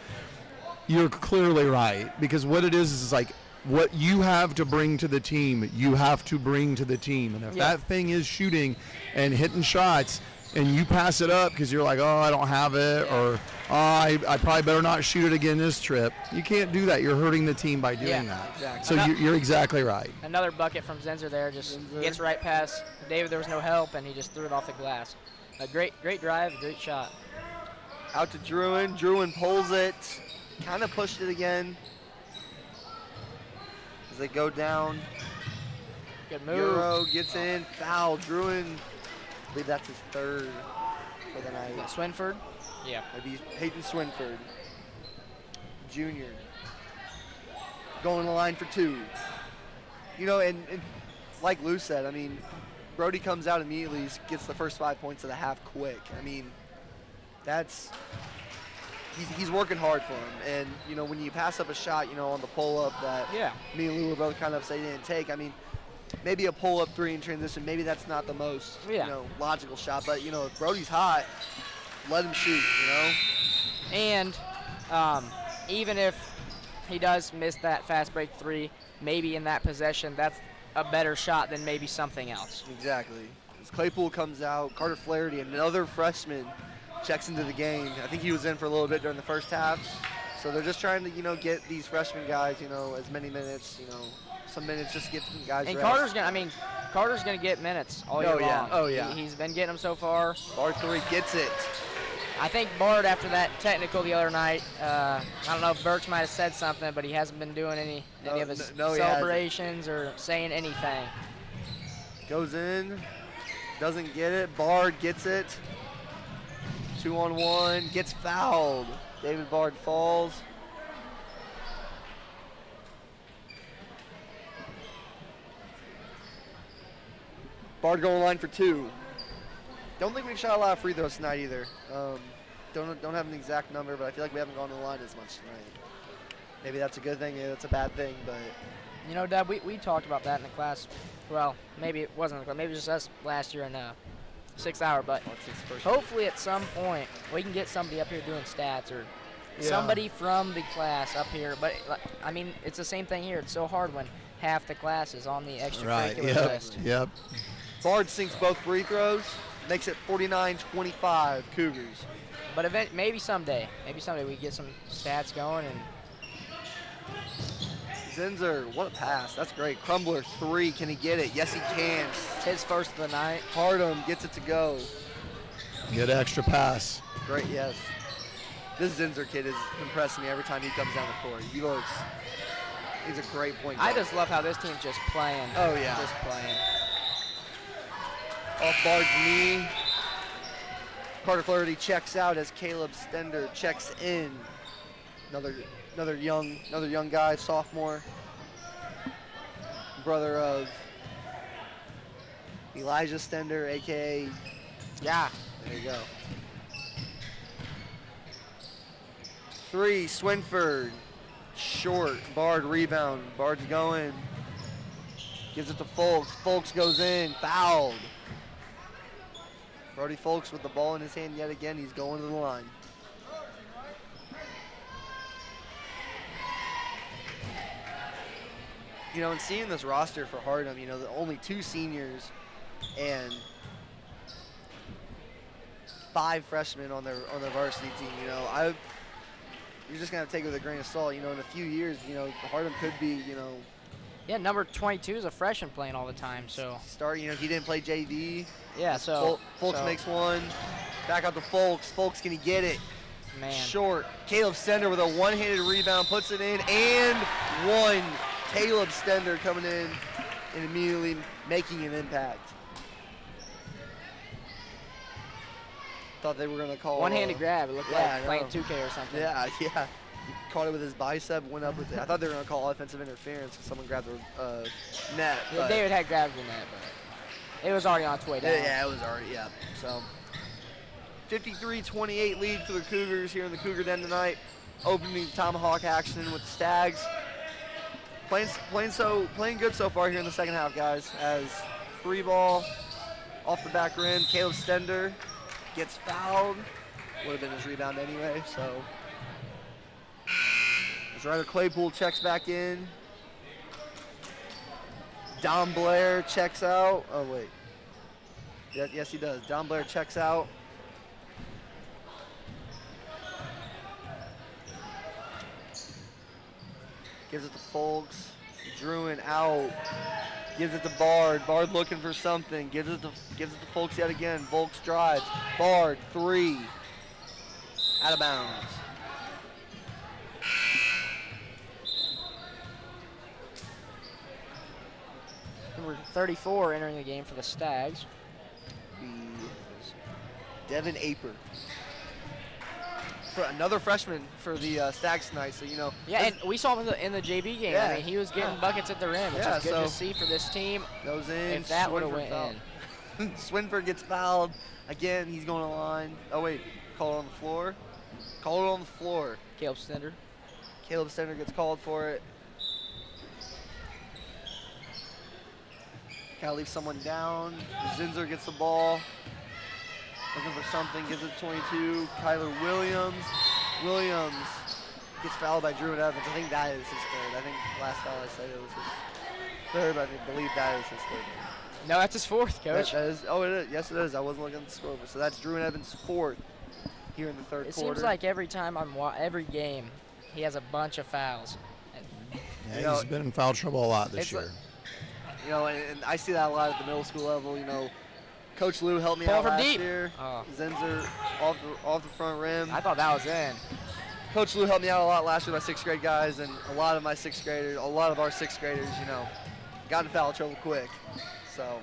You're clearly right, because what it is like what you have to bring to the team, you have to bring to the team. And if that thing is shooting and hitting shots, and you pass it up because you're like, oh, I don't have it, or oh, I probably better not shoot it again this trip. You can't do that. You're hurting the team by doing that. Exactly. So you're exactly right. Another bucket from Zinzer there, just gets right past David. There was no help, and he just threw it off the glass. A great drive, great shot. Out to Druin. Druin pulls it, kind of pushed it again. As they go down. Good move. Euro gets in, foul. Druin, I believe that's his third for the night. Swinford? Yeah. Maybe Peyton Swinford, junior. Going to the line for two. You know, and like Lou said, I mean, Brody comes out immediately, gets the first 5 points of the half quick. I mean, he's working hard for him. And, you know, when you pass up a shot, you know, on the pull-up that me and Lou were both kind of say he didn't take, I mean, maybe a pull-up three in transition, maybe that's not the most, you know, logical shot. But, you know, if Brody's hot, let him shoot, you know? And even if he does miss that fast break three, maybe in that possession, that's a better shot than maybe something else. Exactly. As Claypool comes out, Carter Flaherty, another freshman, checks into the game. I think he was in for a little bit during the first half. So they're just trying to, you know, get these freshman guys, you know, as many minutes, you know, some minutes just to get some guys and rest. Carter's gonna get minutes all year long. Oh, yeah. He's been getting them so far. Bard 3 gets it. I think Bard, after that technical the other night, I don't know if Birch might have said something, but he hasn't been doing any of his celebrations or saying anything. Goes in, doesn't get it. Bard gets it. 2-on-1, gets fouled. David Bard falls. Bard going line for two. Don't think we've shot a lot of free throws tonight either. Don't have an exact number, but I feel like we haven't gone to the line as much tonight. Maybe that's a good thing, maybe that's a bad thing, but. You know, Deb, we talked about that in the class. Well, maybe it wasn't in the class, maybe it was just us last year in 6th hour, but hopefully at some point we can get somebody up here doing stats or somebody from the class up here. But, I mean, it's the same thing here. It's so hard when half the class is on the extracurricular list. Yep. Bard sinks both free throws, makes it 49-25 Cougars. But maybe someday we get some stats going. And Zinzer, what a pass. That's great. Crumbler 3, can he get it? Yes, he can. It's his first of the night. Hartem gets it to go. Good extra pass. Great, yes. This Zinzer kid is impressing me every time he comes down the court. He's a great point guard. I just love how this team's just playing. Oh, yeah. Just playing. Off Bard's knee. Carter Flaherty checks out as Caleb Stender checks in. Another young guy, sophomore. Brother of Elijah Stender, a.k.a. Yeah. There you go. 3, Swinford. Short. Bard rebound. Bard's going. Gives it to Folks. Folks goes in. Fouled. Brody Folks with the ball in his hand yet again. He's going to the line. You know, and seeing this roster for Hartem, you know, the only 2 seniors and 5 freshmen on their varsity team, you know, you're just gonna take it with a grain of salt. You know, in a few years, you know, Hartem could be, you know. Yeah, number 22 is a freshman playing all the time, so. You know, he didn't play JV. Yeah, so. Folks makes one. Back out to Folks. Folks, can he get it? Man. Short. Caleb Stender with a one-handed rebound, puts it in, and one. Caleb Stender coming in and immediately making an impact. Thought they were going to call one-handed grab. It looked like playing 2K or something. Yeah. He caught it with his bicep, went up with it. I thought they were going to call offensive interference because someone grabbed the net. Yeah, David had grabbed the net, but it was already on its way down. Yeah, it was already, So 53-28 lead for the Cougars here in the Cougar Den tonight. Opening tomahawk action with the Stags. Playing good so far here in the second half, guys. As free ball off the back rim, Caleb Stender gets fouled. Would have been his rebound anyway, so. As Ryder Claypool checks back in. Don Blair checks out. Oh, wait. Yes, he does. Don Blair checks out. Gives it to Folks. Druin out. Gives it to Bard. Bard looking for something. Gives it to Folks yet again. Folks drives. Bard, 3. Out of bounds. Number 34 entering the game for the Stags. Devin Aper. For another freshman for the Stags tonight, so you know. Yeah, and we saw him in the JV game. Yeah. I mean, he was getting buckets at the rim, which is good to see for this team. Goes in. If that would have went in. Swinford gets fouled. Again, he's going to line. Oh, wait. Call it on the floor. Call it on the floor. Caleb Stender. Caleb Stender gets called for it. Gotta leave someone down. Zinzer gets the ball. Looking for something, gives it to 22. Kyler Williams. Williams gets fouled by Drew and Evans. I think that is his third. I think last foul I said it was his third, but I believe that is his third. No, that's his fourth, Coach. That is, oh, it is. Yes, it is. I wasn't looking at the scoreboard. So that's Drew and Evans' fourth here in the third It quarter. seems like every time every game, he has a bunch of fouls. Yeah, he's been in foul trouble a lot this year. You know, and I see that a lot at the middle school level. You know, Coach Lou helped me Ball out from last deep. year. Oh. Zinzer off the front rim. I thought that was in. Coach Lou helped me out a lot last year with my 6th grade guys, and a lot of our 6th graders, you know, got in foul trouble quick. So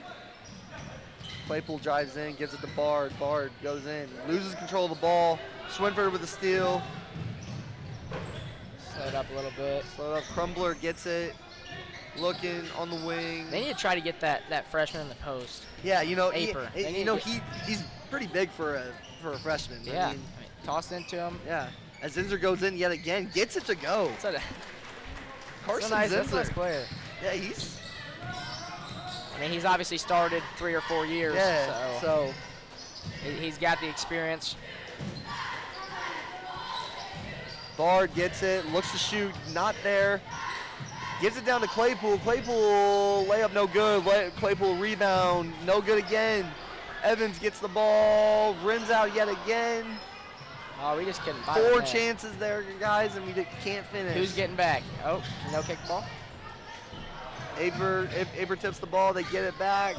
Claypool drives in, gives it to Bard. Bard goes in, loses control of the ball. Swinford with a steal. Slowed up a little bit. Slowed up. Crumbler gets it. Looking on the wing. They need to try to get that freshman in the post. Yeah, you know, Aper. he's pretty big for a freshman. Yeah, I mean, tossed into him. yeah. As Zinzer goes in yet again, gets it to go. Carson that's a Zinzer. nice player. Yeah, he's. I mean, he's obviously started 3 or 4 years. Yeah. So he's got the experience. Bard gets it, looks to shoot, not there. Gives it down to Claypool. Claypool layup no good. Claypool rebound no good again. Evans gets the ball, rims out yet again. Oh, we just couldn't find 4 it. chances there, guys, and we can't finish. Who's getting back? Oh, no kick ball. Aber tips the ball. They get it back.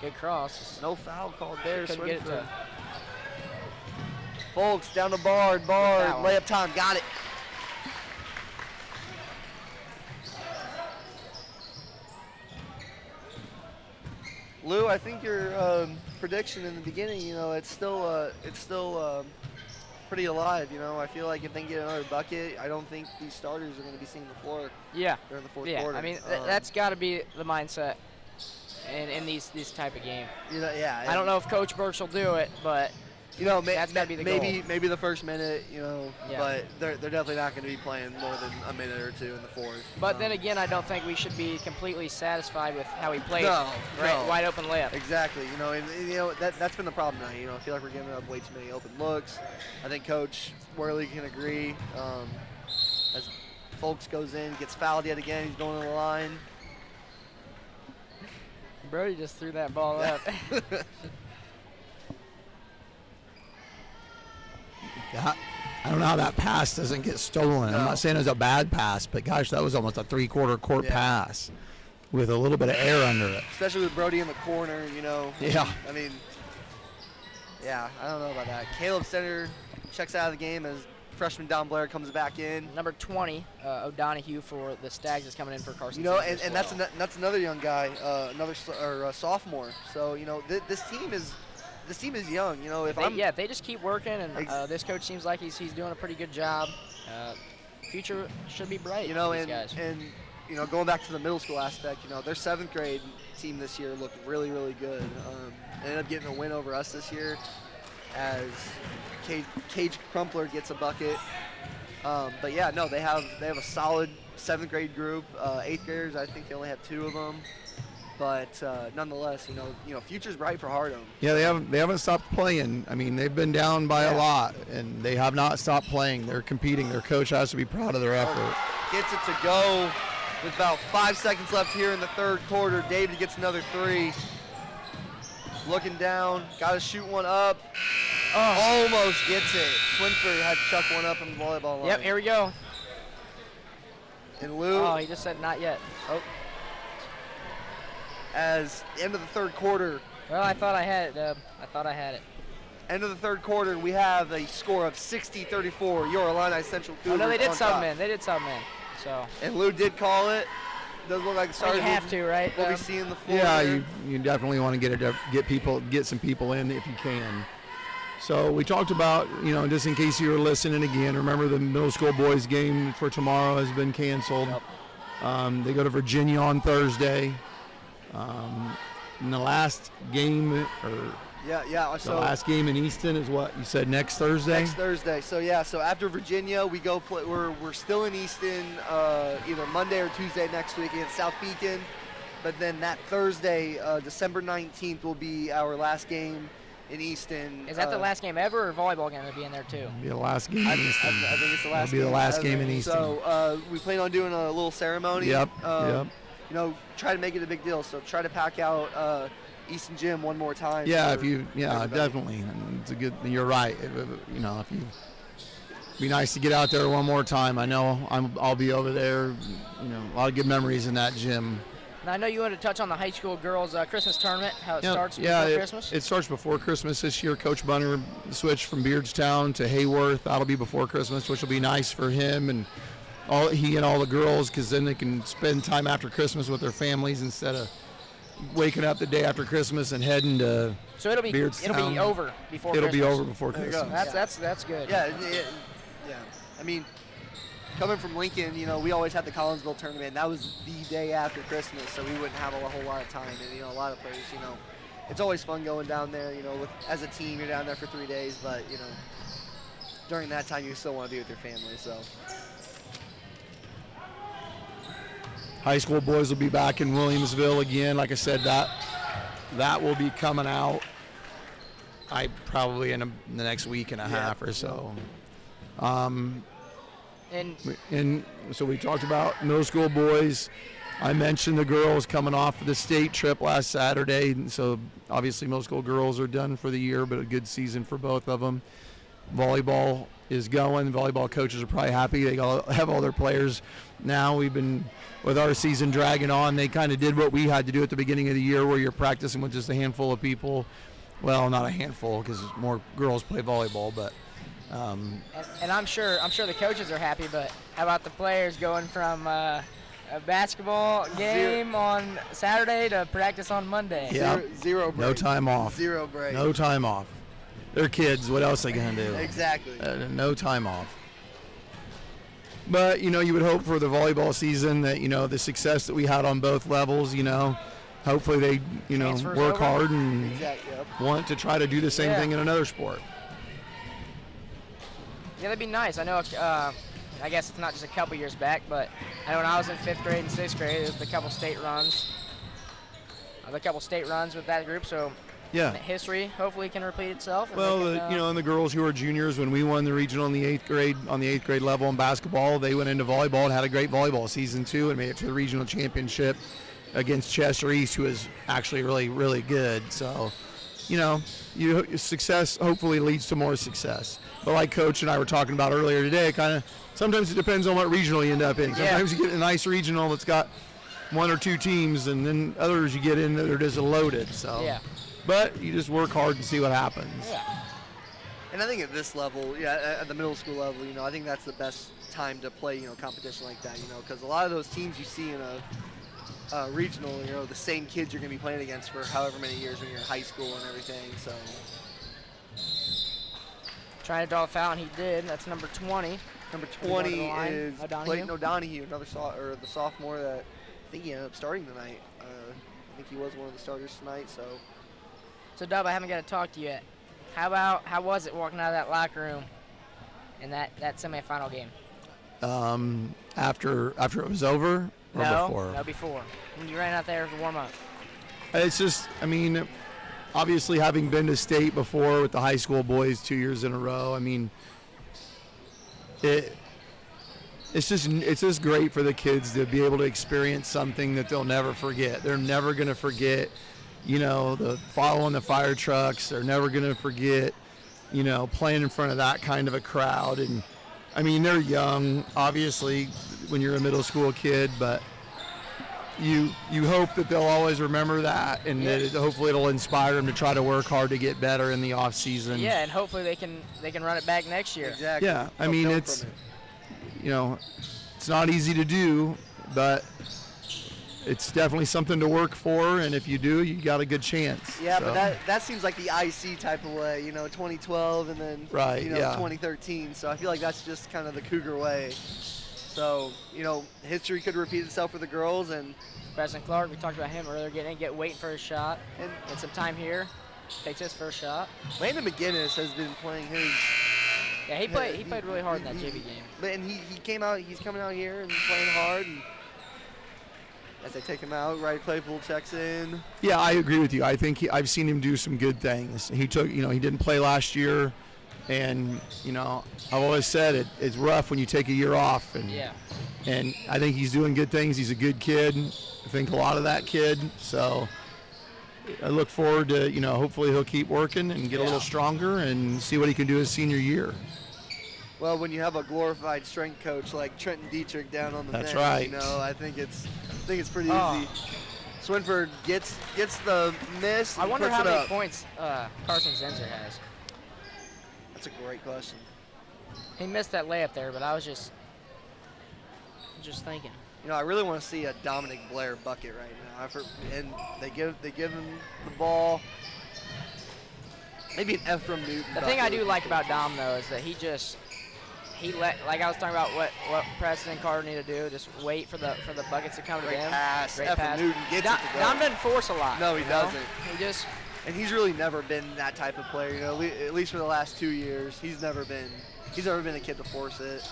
Good cross. No foul called there. Couldn't get it to. Folks down to Bard. Bard layup time. Got it. Lou, I think your prediction in the beginning, you know, it's still pretty alive. You know, I feel like if they can get another bucket, I don't think these starters are going to be seeing the floor. Yeah. During the fourth yeah. quarter. I mean, that's got to be the mindset in these type of game. You know, yeah. I don't know if Coach Burks will do it, but you know, that's got to be the goal. Maybe the first minute, you know, Yeah. but they're definitely not going to be playing more than a minute or two in the fourth. But then again, I don't think we should be completely satisfied with how he played. No. Wide open layup. Exactly. You know, and you know that's been the problem tonight. You know, I feel like we're giving up way too many open looks. I think Coach Worley can agree. As Folks goes in, gets fouled yet again. He's going to the line. Brody just threw that ball up. I don't know how that pass doesn't get stolen. No. I'm not saying it was a bad pass, but gosh, that was almost a 3/4 court pass with a little bit of air under it. Especially with Brody in the corner, you know. Yeah. I mean, yeah, I don't know about that. Caleb Center checks out of the game as freshman Don Blair comes back in. Number 20, O'Donohue for the Stags is coming in for Carson. You know, Sims and as well. that's another young guy, sophomore. So you know, this team is young. You know, if they just keep working, and this coach seems like he's doing a pretty good job. Future should be bright. you know, for these and guys. and you know, going back to the middle school aspect, you know, their 7th grade team this year looked really, really good. They ended up getting a win over us this year. as Cage Crumpler gets a bucket. But yeah, no, they have a solid 7th grade group. 8th graders, I think they only have 2 of them. But nonetheless, you know, future's bright for Hartem. Yeah, they haven't stopped playing. I mean, they've been down by a lot, and they have not stopped playing. They're competing. Their coach has to be proud of their effort. Gets it to go with about 5 seconds left here in the 3rd quarter. David gets another 3. Looking down, got to shoot one up. Almost gets it. Swinford had to chuck one up in the volleyball line. Yep, here we go. And Lou. Oh, he just said not yet. Oh. As end of the 3rd quarter. Well, I thought I had it. End of the 3rd quarter, we have a score of 60-34. Your Illini Central Cougars. Oh, no, they did on something, top. man. They did something, man. So. And Lou did call it. Doesn't look like the Well, Stars you have to, right? We'll be seeing the floor. Yeah, there. you definitely want to get some people in if you can. So we talked about, you know, just in case you were listening again, remember the middle school boys game for tomorrow has been canceled. Yep. They go to Virginia on Thursday. And the last game, the last game in Easton is what you said, next Thursday. Next Thursday. So yeah, so after Virginia, we go play. We're still in Easton, either Monday or Tuesday next week against South Beacon. But then that Thursday, December 19th, will be our last game in Easton. Is that the last game ever, or volleyball game will be in there too? It'll be the last game in Easton. I think it's the last. It'll be the last game in Easton. So we plan on doing a little ceremony. Yep. You know, try to make it a big deal. So try to pack out Easton Gym one more time. Yeah, everybody. definitely. And it's a good. You're right. You know, if you be nice to get out there one more time. I know I'll be over there. You know, a lot of good memories in that gym. Now, I know you wanted to touch on the high school girls Christmas tournament, how it starts before Christmas. It starts before Christmas this year. Coach Bunner switched from Beardstown to Hayworth. That'll be before Christmas, which will be nice for him and all the girls, because then they can spend time after Christmas with their families instead of waking up the day after Christmas and heading to Beardstown. It'll be over before It'll Christmas. be over before Christmas. That's good. Yeah. I mean, coming from Lincoln, you know, we always had the Collinsville tournament, and that was the day after Christmas, so we wouldn't have a whole lot of time. And, you know, a lot of players, you know, it's always fun going down there, you know, as a team, you're down there for 3 days, but, you know, during that time, you still want to be with your family, so. High school boys will be back in Williamsville again. Like I said, that will be coming out probably in the next week and a half or so. And so we talked about middle school boys. I mentioned the girls coming off of the state trip last Saturday. And so obviously middle school girls are done for the year, but a good season for both of them. Volleyball is going. Volleyball coaches are probably happy. They have all their players now. We've been, with our season dragging on, they kind of did what we had to do at the beginning of the year, where you're practicing with just a handful of people. Well, not a handful, because more girls play volleyball, but and I'm sure the coaches are happy, but how about the players going from a basketball game on Saturday to practice on Monday? Yeah. Zero break. No time off. Zero break. No time off. They're kids. What else are they going to do? Exactly. No time off. But, you know, you would hope for the volleyball season that, you know, the success that we had on both levels, you know, hopefully they, you know, Transfers work over. hard and want to try to do the same thing in another sport. Yeah, that'd be nice. I know, I guess it's not just a couple years back, but I know when I was in 5th grade and 6th grade, there was a couple state runs. With that group, so Yeah. history hopefully can repeat itself. And Well, they can, you know, and the girls who are juniors, when we won the regional in the 8th grade, on the 8th grade level in basketball, they went into volleyball and had a great volleyball season too, and made it to the regional championship against Chester East, who is actually really, really good. So, you know, success hopefully leads to more success. But like Coach and I were talking about earlier today, sometimes it depends on what regional you end up in. Sometimes you get a nice regional that's got 1 or 2 teams, and then others you get in that are just loaded. So. Yeah. But you just work hard and see what happens. Yeah. And I think at this level, at the middle school level, you know, I think that's the best time to play, you know, competition like that, you know, because a lot of those teams you see in a regional, you know, the same kids you're going to be playing against for however many years when you're in high school and everything, so. Trying to draw a foul, and he did. That's number 20. Number 20 is O'Donohue. Clayton O'Donohue, the sophomore that I think he ended up starting tonight. I think he was one of the starters tonight, so. So, Dub, I haven't got to talk to you yet. How was it walking out of that locker room in that semifinal game? After it was over or before? No, before. When you ran out there to warm up. It's just, I mean, obviously having been to state before with the high school boys 2 years in a row, I mean, it's just great for the kids to be able to experience something that they'll never forget. They're never going to forget, the following the fire trucks. They're never going to forget, playing in front of that kind of a crowd. And I mean, they're young, obviously, when you're a middle school kid, but you hope that they'll always remember that, and that hopefully it'll inspire them to try to work hard to get better in the off season. Yeah, and hopefully they can run it back next year. Exactly. Yeah, I mean, it's not easy to do, but it's definitely something to work for, and if you do, you got a good chance. Yeah, so. but that seems like the IC type of way, 2012 and then 2013. So I feel like that's just kind of the Cougar way. So, history could repeat itself for the girls. And Preston Clark, we talked about him earlier, waiting for his shot. And get some time here. Takes his first shot. Landon McGinnis has been playing his. Yeah, he played really hard in that JV game. But he's coming out here and playing hard. And as they take him out, Riley Claypool checks in. Yeah, I agree with you. I think I've seen him do some good things. He didn't play last year. And, I've always said it's rough when you take a year off. And I think he's doing good things. He's a good kid. I think a lot of that kid. So I look forward to, hopefully he'll keep working and get a little stronger and see what he can do his senior year. Well, when you have a glorified strength coach like Trenton Dietrich down on the bench, That's right. I think it's pretty easy. Swinford gets the miss. I wonder how many points Carson Zenzer has. That's a great question. He missed that layup there, but I was just thinking. I really want to see a Dominic Blair bucket right now. And they give him the ball. Maybe an Ephraim Newton. The thing I do like about Dom though is that like I was talking about what Preston and Carter need to do, just wait for the buckets to come to them. Great pass. Newton gets it to go. Dom doesn't force a lot. No, he doesn't. And he's really never been that type of player. At least for the last 2 years, he's never been a kid to force it.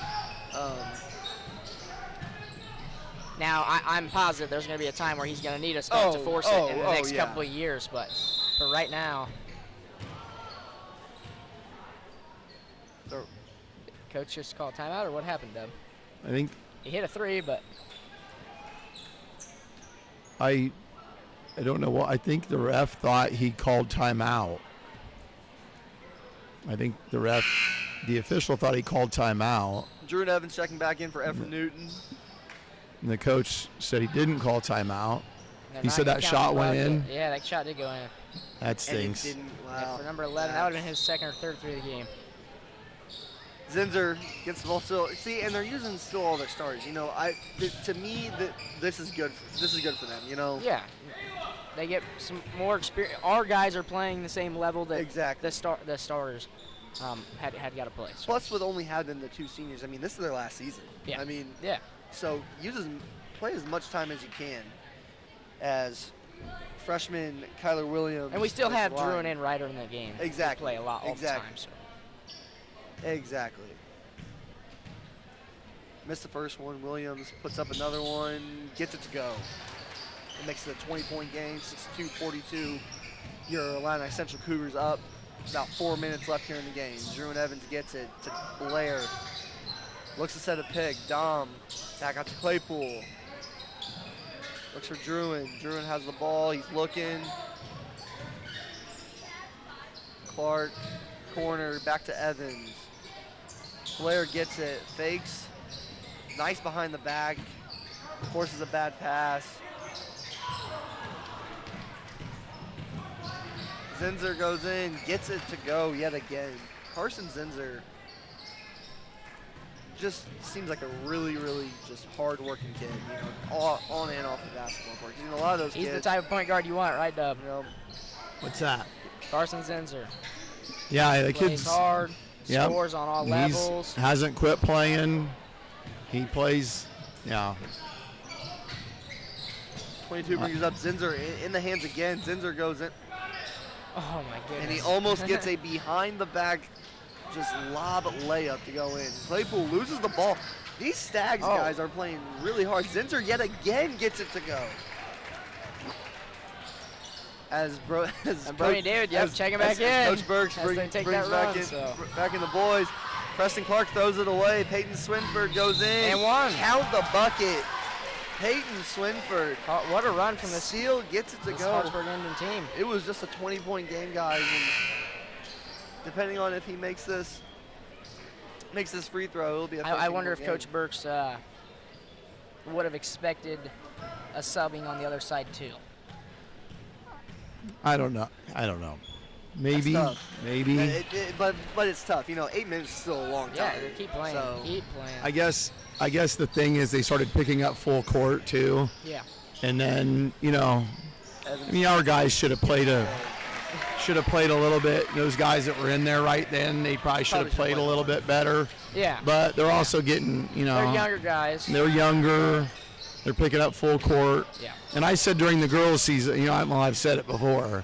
Now I'm positive there's going to be a time where he's going to need us to force it in the next couple of years, but for right now, coach just called timeout, or what happened, Dub? I think he hit a three, but I don't know what. I think the ref thought he called timeout. I think the official thought he called timeout. Drew Evans checking back in for Ephraim Newton. And the coach said he didn't call timeout. He said that shot went in. Yeah, that shot did go in. That stinks. Wow. For number 11, that would have been his second or third three of the game. Zenzer gets the ball still. See, and they're using still all their stars. To me, this is good. This is good for them. Yeah. They get some more experience. Our guys are playing the same level that exactly the starters had got to play. So. Plus, with only having the two seniors, this is their last season. Yeah. Yeah. So play as much time as you can as freshman Kyler Williams. And we still have Druin and Ryder in the game. Exactly. They play a lot all the time. So. Exactly. Missed the first one. Williams puts up another one, gets it to go. It makes it a 20-point game, 62-42. Your Illini Central Cougars up. About 4 minutes left here in the game. Druin Evans gets it to Blair. Looks to set a pick. Dom back out to Claypool. Looks for Druin. Druin has the ball. He's looking. Clark, corner, back to Evans. Blair gets it, fakes. Nice behind the back. Forces a bad pass. Zenzer goes in, gets it to go yet again. Carson Zenzer just seems like a really, really just hard-working kid, on and off the basketball court. A lot of those kids. He's the type of point guard you want, right, Dub? What's that? Carson Zenzer. Yeah, the Plays kid's hard, scores on all levels. Hasn't quit playing. He plays, 22 brings up Zenzer in the hands again. Zenzer goes in. Oh my goodness. And he almost gets a behind the back just lob layup to go in. Claypool loses the ball. These Stags guys are playing really hard. Zinzer yet again gets it to go. As Brody David, checking back in. Coach Burks brings back in the boys. Preston Clark throws it away. Peyton Swinford goes in. And one. Count the bucket. Peyton Swinford. Oh, what a run from the Seal gets it to go. Hartsburg Indian team. It was just a 20-point game, guys. And depending on if he makes this free throw, it'll be a I wonder if game. Coach Burks would have expected a subbing on the other side too. I don't know. Maybe. But it's tough. 8 minutes is still a long time. Yeah, keep playing. So, keep playing. I guess the thing is they started picking up full court too. Yeah. And then, our guys should have played a little bit. Those guys that were in there right then, they probably should have played a little bit better. Yeah. But they're also getting, they're younger guys. They're younger. They're picking up full court. Yeah. And I said during the girls' season, I've said it before,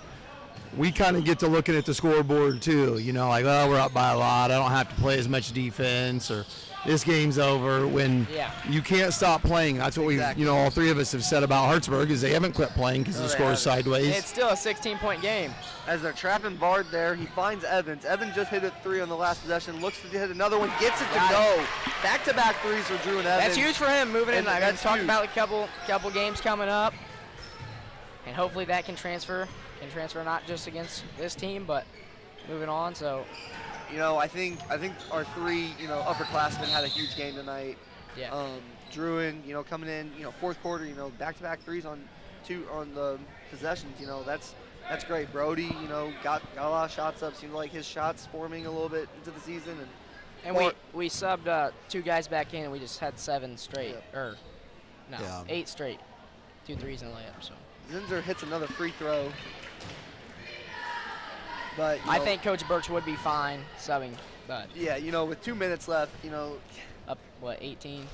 we kind of get to looking at the scoreboard too. We're up by a lot. I don't have to play as much defense, or this game's over. When you can't stop playing. That's what all three of us have said about Hartsburg, is they haven't quit playing because the score is sideways. It's still a 16-point game. As they're trapping Bard there, he finds Evans. Evans just hit a three on the last possession, looks to hit another one, gets it to go. Back-to-back threes for Drew and Evans. That's huge for him, moving in. I got to talk huge. about a couple games coming up, and hopefully that can transfer not just against this team, but moving on. So, I think our three, upperclassmen had a huge game tonight. Yeah. Druin, coming in, fourth quarter, back-to-back threes on the possessions. That's great. Brody, got a lot of shots up. Seemed like his shots forming a little bit into the season. And we subbed 2 guys back in, and we just had 7 straight, Yeah. 8 straight, 2 threes and a layup. So Zinzer hits another free throw. But I think Coach Burks would be fine subbing, but yeah, with 2 minutes left, up 18.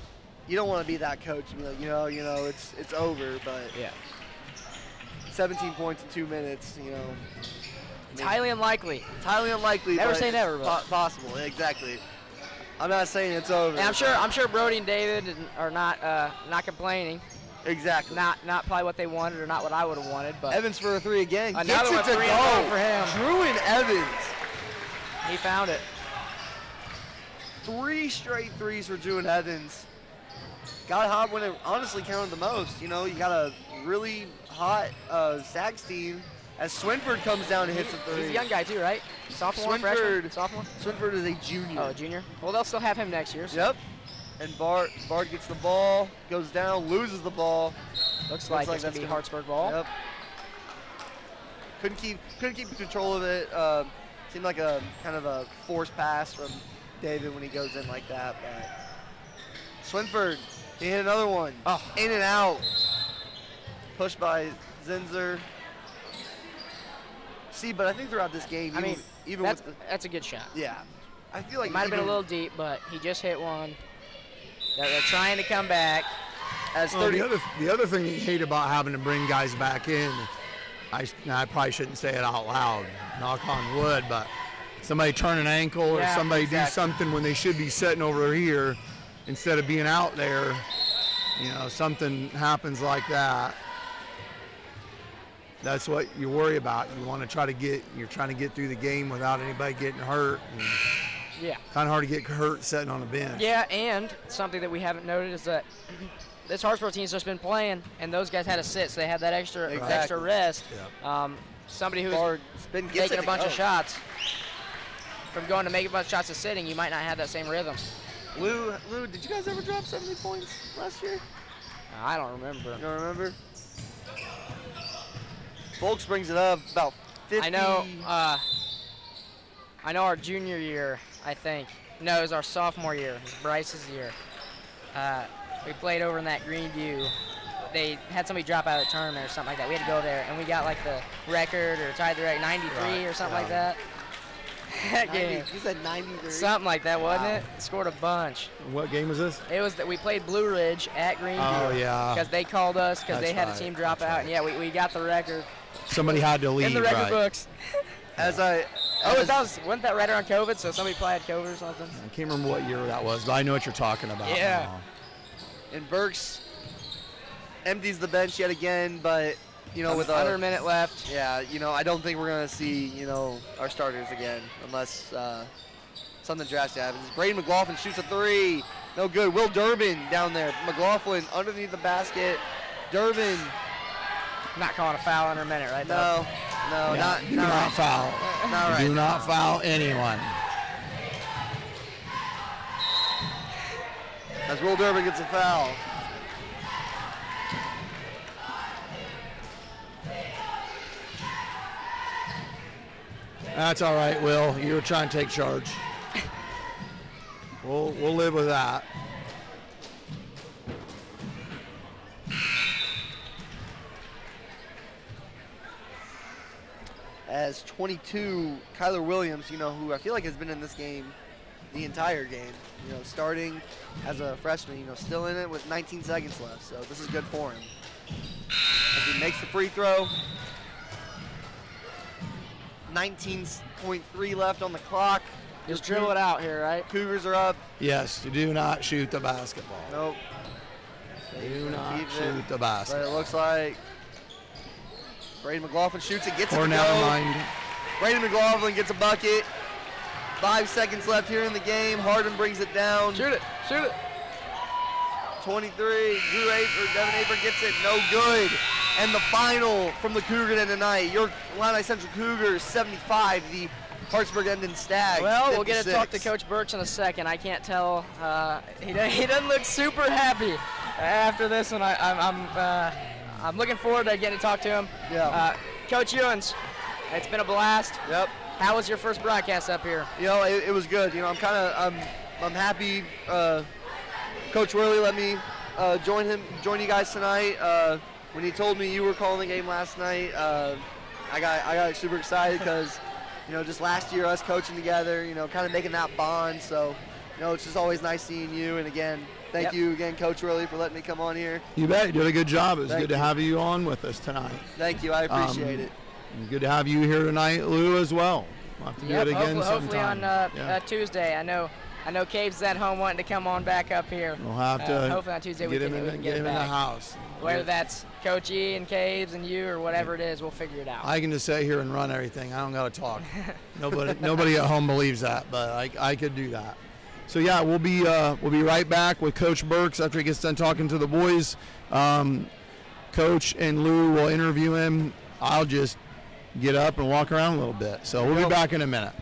You don't want to be that coach. And be like, it's over. But yeah, 17 points in 2 minutes. It's highly unlikely. It's highly unlikely. Never but say never, but possible. Exactly. I'm not saying it's over. And I'm sure Brody and David are not complaining. Exactly. Not probably what they wanted, or not what I would have wanted. But Evans for a three again. Another Gets it to three go for him. Drew and Evans. He found it. 3 straight threes for Drew and Evans. Got hot when it honestly counted the most. You got a really hot Sags team as Swinford comes down and hits a three. He's a young guy too, right? Sophomore, freshman, sophomore. Swinford is a junior. Oh, junior. Well, they'll still have him next year. So. Yep. And Bard gets the ball, goes down, loses the ball. Looks like it's gonna be Hartsburg ball. Yep. Couldn't keep control of it. Seemed like a kind of a forced pass from David when he goes in like that. But Swinford, he hit another one. Oh. In and out. Pushed by Zinzer. See, but I think throughout this game, that's a good shot. Yeah. I feel like It might have been a little deep, but he just hit one. They're trying to come back. The other thing you hate about having to bring guys back in, I probably shouldn't say it out loud, knock on wood, but somebody turn an ankle or somebody do something when they should be sitting over here instead of being out there, something happens like that. That's what you worry about. You want to you're trying to get through the game without anybody getting hurt. Yeah. Kind of hard to get hurt sitting on a bench. Yeah, and something that we haven't noted is that this Hartsburg team's just been playing, and those guys had to sit, so they had that extra rest. Yeah. Somebody who's making a bunch of shots, from going to make a bunch of shots to sitting, you might not have that same rhythm. Lou, did you guys ever drop 70 points last year? I don't remember. You don't remember? Folks brings it up about 50. I know our junior year, I think. No, it was our sophomore year. It was Bryce's year. We played over in that Greenview. They had somebody drop out of the tournament or something like that. We had to go there, and we got like the record or tied the record, 93 or something like that. That game. You said 93? Something like that, wasn't it? Scored a bunch. What game was this? It was that we played Blue Ridge at Greenview. Oh, yeah. Because they called us because they had a team drop out. And, yeah, we got the record. Somebody had to leave, in the record right? books. Oh, wasn't that right around COVID? So somebody probably had COVID or something. I can't remember what year that was, but I know what you're talking about. Yeah. now. And Burks empties the bench yet again, but with under a minute left. Yeah, I don't think we're gonna see our starters again unless something drastic happens. Braden McLaughlin shoots a three, no good. Will Durbin down there. McLaughlin underneath the basket. Durbin. Not calling a foul under a minute, right? No, Yeah, do not right. foul. Not right. Do not foul anyone. As Will Durbin gets a foul. That's all right, Will. You were trying to take charge. We'll live with that. As 22, Kyler Williams, who I feel like has been in this game the entire game, starting as a freshman, still in it with 19 seconds left. So this is good for him. As he makes the free throw. 19.3 left on the clock. Just dribble it out here, right? Cougars are up. Yes, do not shoot the basketball. Nope. Do not Keep shoot it. the But basketball. it looks like Braden McLaughlin shoots it, gets it Or to never go. mind. Braden McLaughlin gets a bucket. 5 seconds left here in the game. Hartem brings it down. Shoot it. 23. Devin Aper gets it. No good. And the final from the Cougar tonight. Your Illini Central Cougars 75. The Hartsburg Emden Stags. Well, we'll get to 56. talk to Coach Burks in a second. I can't tell. He doesn't look super happy after this one. I'm looking forward to getting to talk to him. Yeah. Coach Ewens, it's been a blast. Yep. How was your first broadcast up here? It was good. I'm happy. Coach Worley let me join you guys tonight. When he told me you were calling the game last night, I got super excited because just last year us coaching together, kind of making that bond. So it's just always nice seeing you. And again, thank you again, Coach Worley, for letting me come on here. You bet. You did a good job. It was Thank good to you. have you on with us tonight. Thank you. I appreciate it. And good to have you here tonight, Lou, as well. We'll have to do it again hopefully sometime. on Yeah. Tuesday. I know Cave's at home wanting to come on back up here. We'll have to hopefully on Tuesday we get can him get in it the back. house. Whether that's Coach E and Caves and you or whatever it is, we'll figure it out. I can just sit here and run everything. I don't got to talk. Nobody at home believes that, but I could do that. So yeah, we'll be right back with Coach Burks after he gets done talking to the boys. Coach and Lou will interview him. I'll just get up and walk around a little bit. So we'll be back in a minute.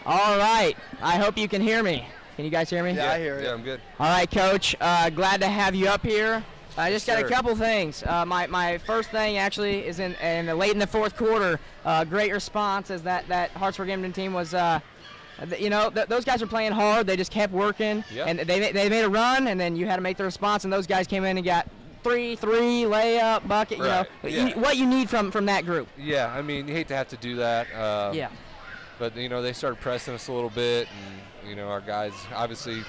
All right. I hope you can hear me. Can you guys hear me? Yeah, I hear you. Yeah, I'm good. All right, Coach. Glad to have you up here. I just got sir. a couple things. My first thing actually is in late in the fourth quarter. Great response as that Hartsburg Emden team was. Those guys were playing hard. They just kept working, Yep. and they made a run, and then you had to make the response, and those guys came in and got three layup bucket. Right. Yeah. What you need from that group. Yeah, I mean, you hate to have to do that. Yeah. But, they started pressing us a little bit, and, our guys obviously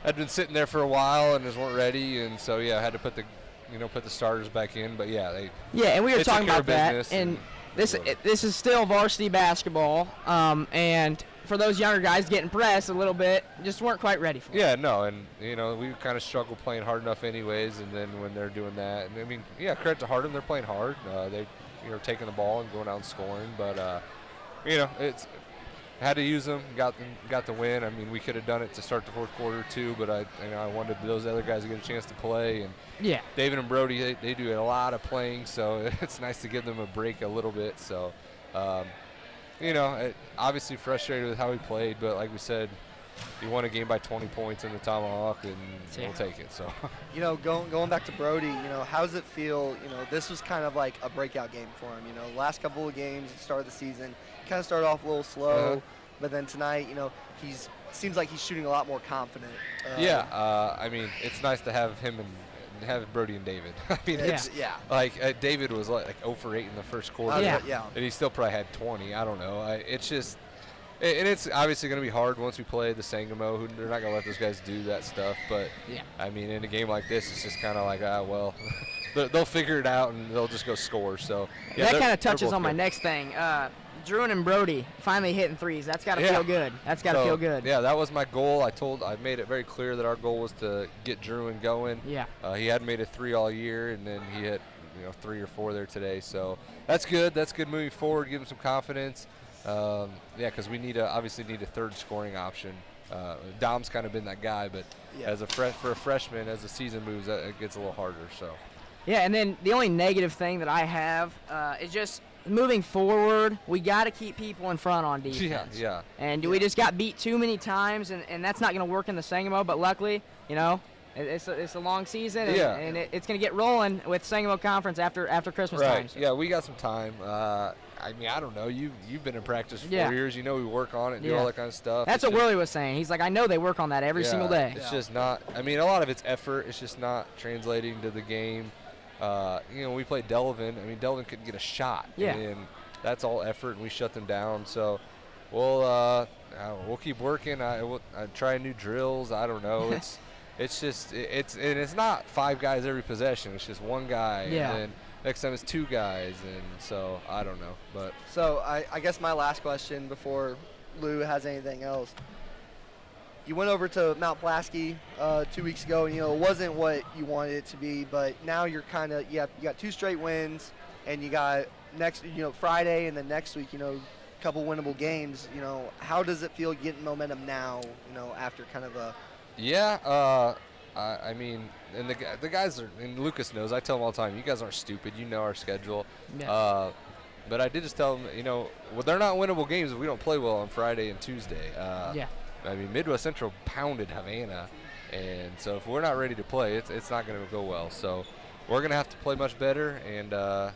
had been sitting there for a while and just weren't ready, and so, I had to put the starters back in. But, and we were they talking took care about of that, business and this is still varsity basketball, and for those younger guys getting pressed a little bit, just weren't quite ready for it. Yeah, no, and, we kind of struggle playing hard enough anyways, and then when they're doing that, and, credit to Hartem, they're playing hard. They, taking the ball and going out and scoring, but, it's had to use them, got the win. I mean, we could have done it to start the fourth quarter too, but I wanted those other guys to get a chance to play. And David and Brody, they do a lot of playing, so it's nice to give them a break a little bit. So, obviously frustrated with how he played, but like we said, he won a game by 20 points in the Tomahawk, and we'll take it. So, going back to Brody, how does it feel? This was kind of like a breakout game for him. Last couple of games, at the start of the season, kind of started off a little slow, but then tonight, seems like he's shooting a lot more confident. It's nice to have him and have Brody and David. I mean, like David was like 0 for 8 in the first quarter, and he still probably had 20. I don't know. It's just. And it's obviously going to be hard once we play the Sangamo. They're not going to let those guys do that stuff. But, I mean, in a game like this, it's just kind of like, they'll figure it out and they'll just go score. So that kind of touches on my next thing. Drew and Brody finally hitting threes. That's got to feel good. That's got to feel good. Yeah, that was my goal. I made it very clear that our goal was to get Drew going. Yeah. He hadn't made a three all year, and then he hit 3 or 4 there today. So that's good. That's good moving forward. Give him some confidence. Because we obviously need a third scoring option. Dom's kind of been that guy, but for a freshman, as the season moves, it gets a little harder. So. Yeah, and then the only negative thing that I have is just moving forward. We got to keep people in front on defense. Yeah. And we just got beat too many times, and that's not going to work in the Sangamo. But luckily, it's a long season, and it's going to get rolling with Sangamo Conference after Christmas time. So. Yeah, we got some time. I don't know. You've been in practice for 4 years. We work on it and do all that kind of stuff. That's what Willie was saying. He's like, I know they work on that every single day. It's just not. I mean, a lot of it's effort. It's just not translating to the game. We played Delavan. I mean, Delavan couldn't get a shot. Yeah. And that's all effort, and we shut them down. So we'll keep working. I try new drills. I don't know. It's not 5 guys every possession. It's just 1 guy. Yeah. And then next time it's 2 guys, and so I don't know. But so I guess my last question before Lou has anything else. You went over to Mount Pulaski 2 weeks ago, and it wasn't what you wanted it to be. But now you're kind of you got 2 straight wins, and you got next Friday, and then next week a couple winnable games. How does it feel getting momentum now? After kind of a I mean, and the guys are, and Lucas knows, I tell him all the time, you guys aren't stupid. You know our schedule. Yeah. But I did just tell them, they're not winnable games if we don't play well on Friday and Tuesday. I mean, Midwest Central pounded Havana, and so if we're not ready to play, it's not going to go well. So we're going to have to play much better, and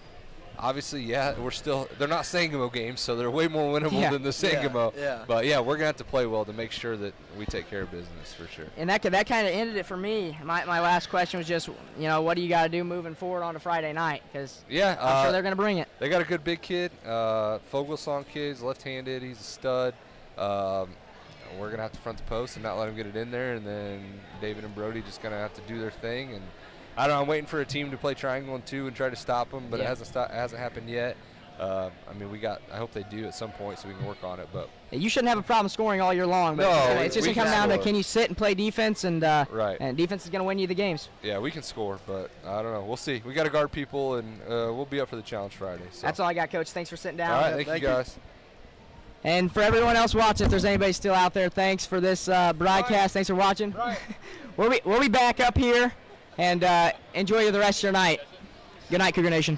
obviously, they're not Sangamo games, so they're way more winnable than the Sangamo. But, we're going to have to play well to make sure that we take care of business for sure. And that kind of ended it for me. My last question was just, what do you got to do moving forward on to Friday night? Because I'm sure they're going to bring it. They got a good big kid. Fogelsong kid, he's left-handed. He's a stud. We're going to have to front the post and not let him get it in there. And then David and Brody just going to have to do their thing. And I don't know, I'm waiting for a team to play triangle and 2 and try to stop them, but it hasn't happened yet. I hope they do at some point so we can work on it. But you shouldn't have a problem scoring all year long. But it's just going to come down to can you sit and play defense, and and defense is going to win you the games. Yeah, we can score, but I don't know. We'll see. We got to guard people, and we'll be up for the challenge Friday. So. That's all I got, Coach. Thanks for sitting down. All right, thank you guys. And for everyone else watching, if there's anybody still out there, thanks for this broadcast. Thanks for watching. We'll be back up here, and enjoy the rest of your night. Good night, Cougar Nation.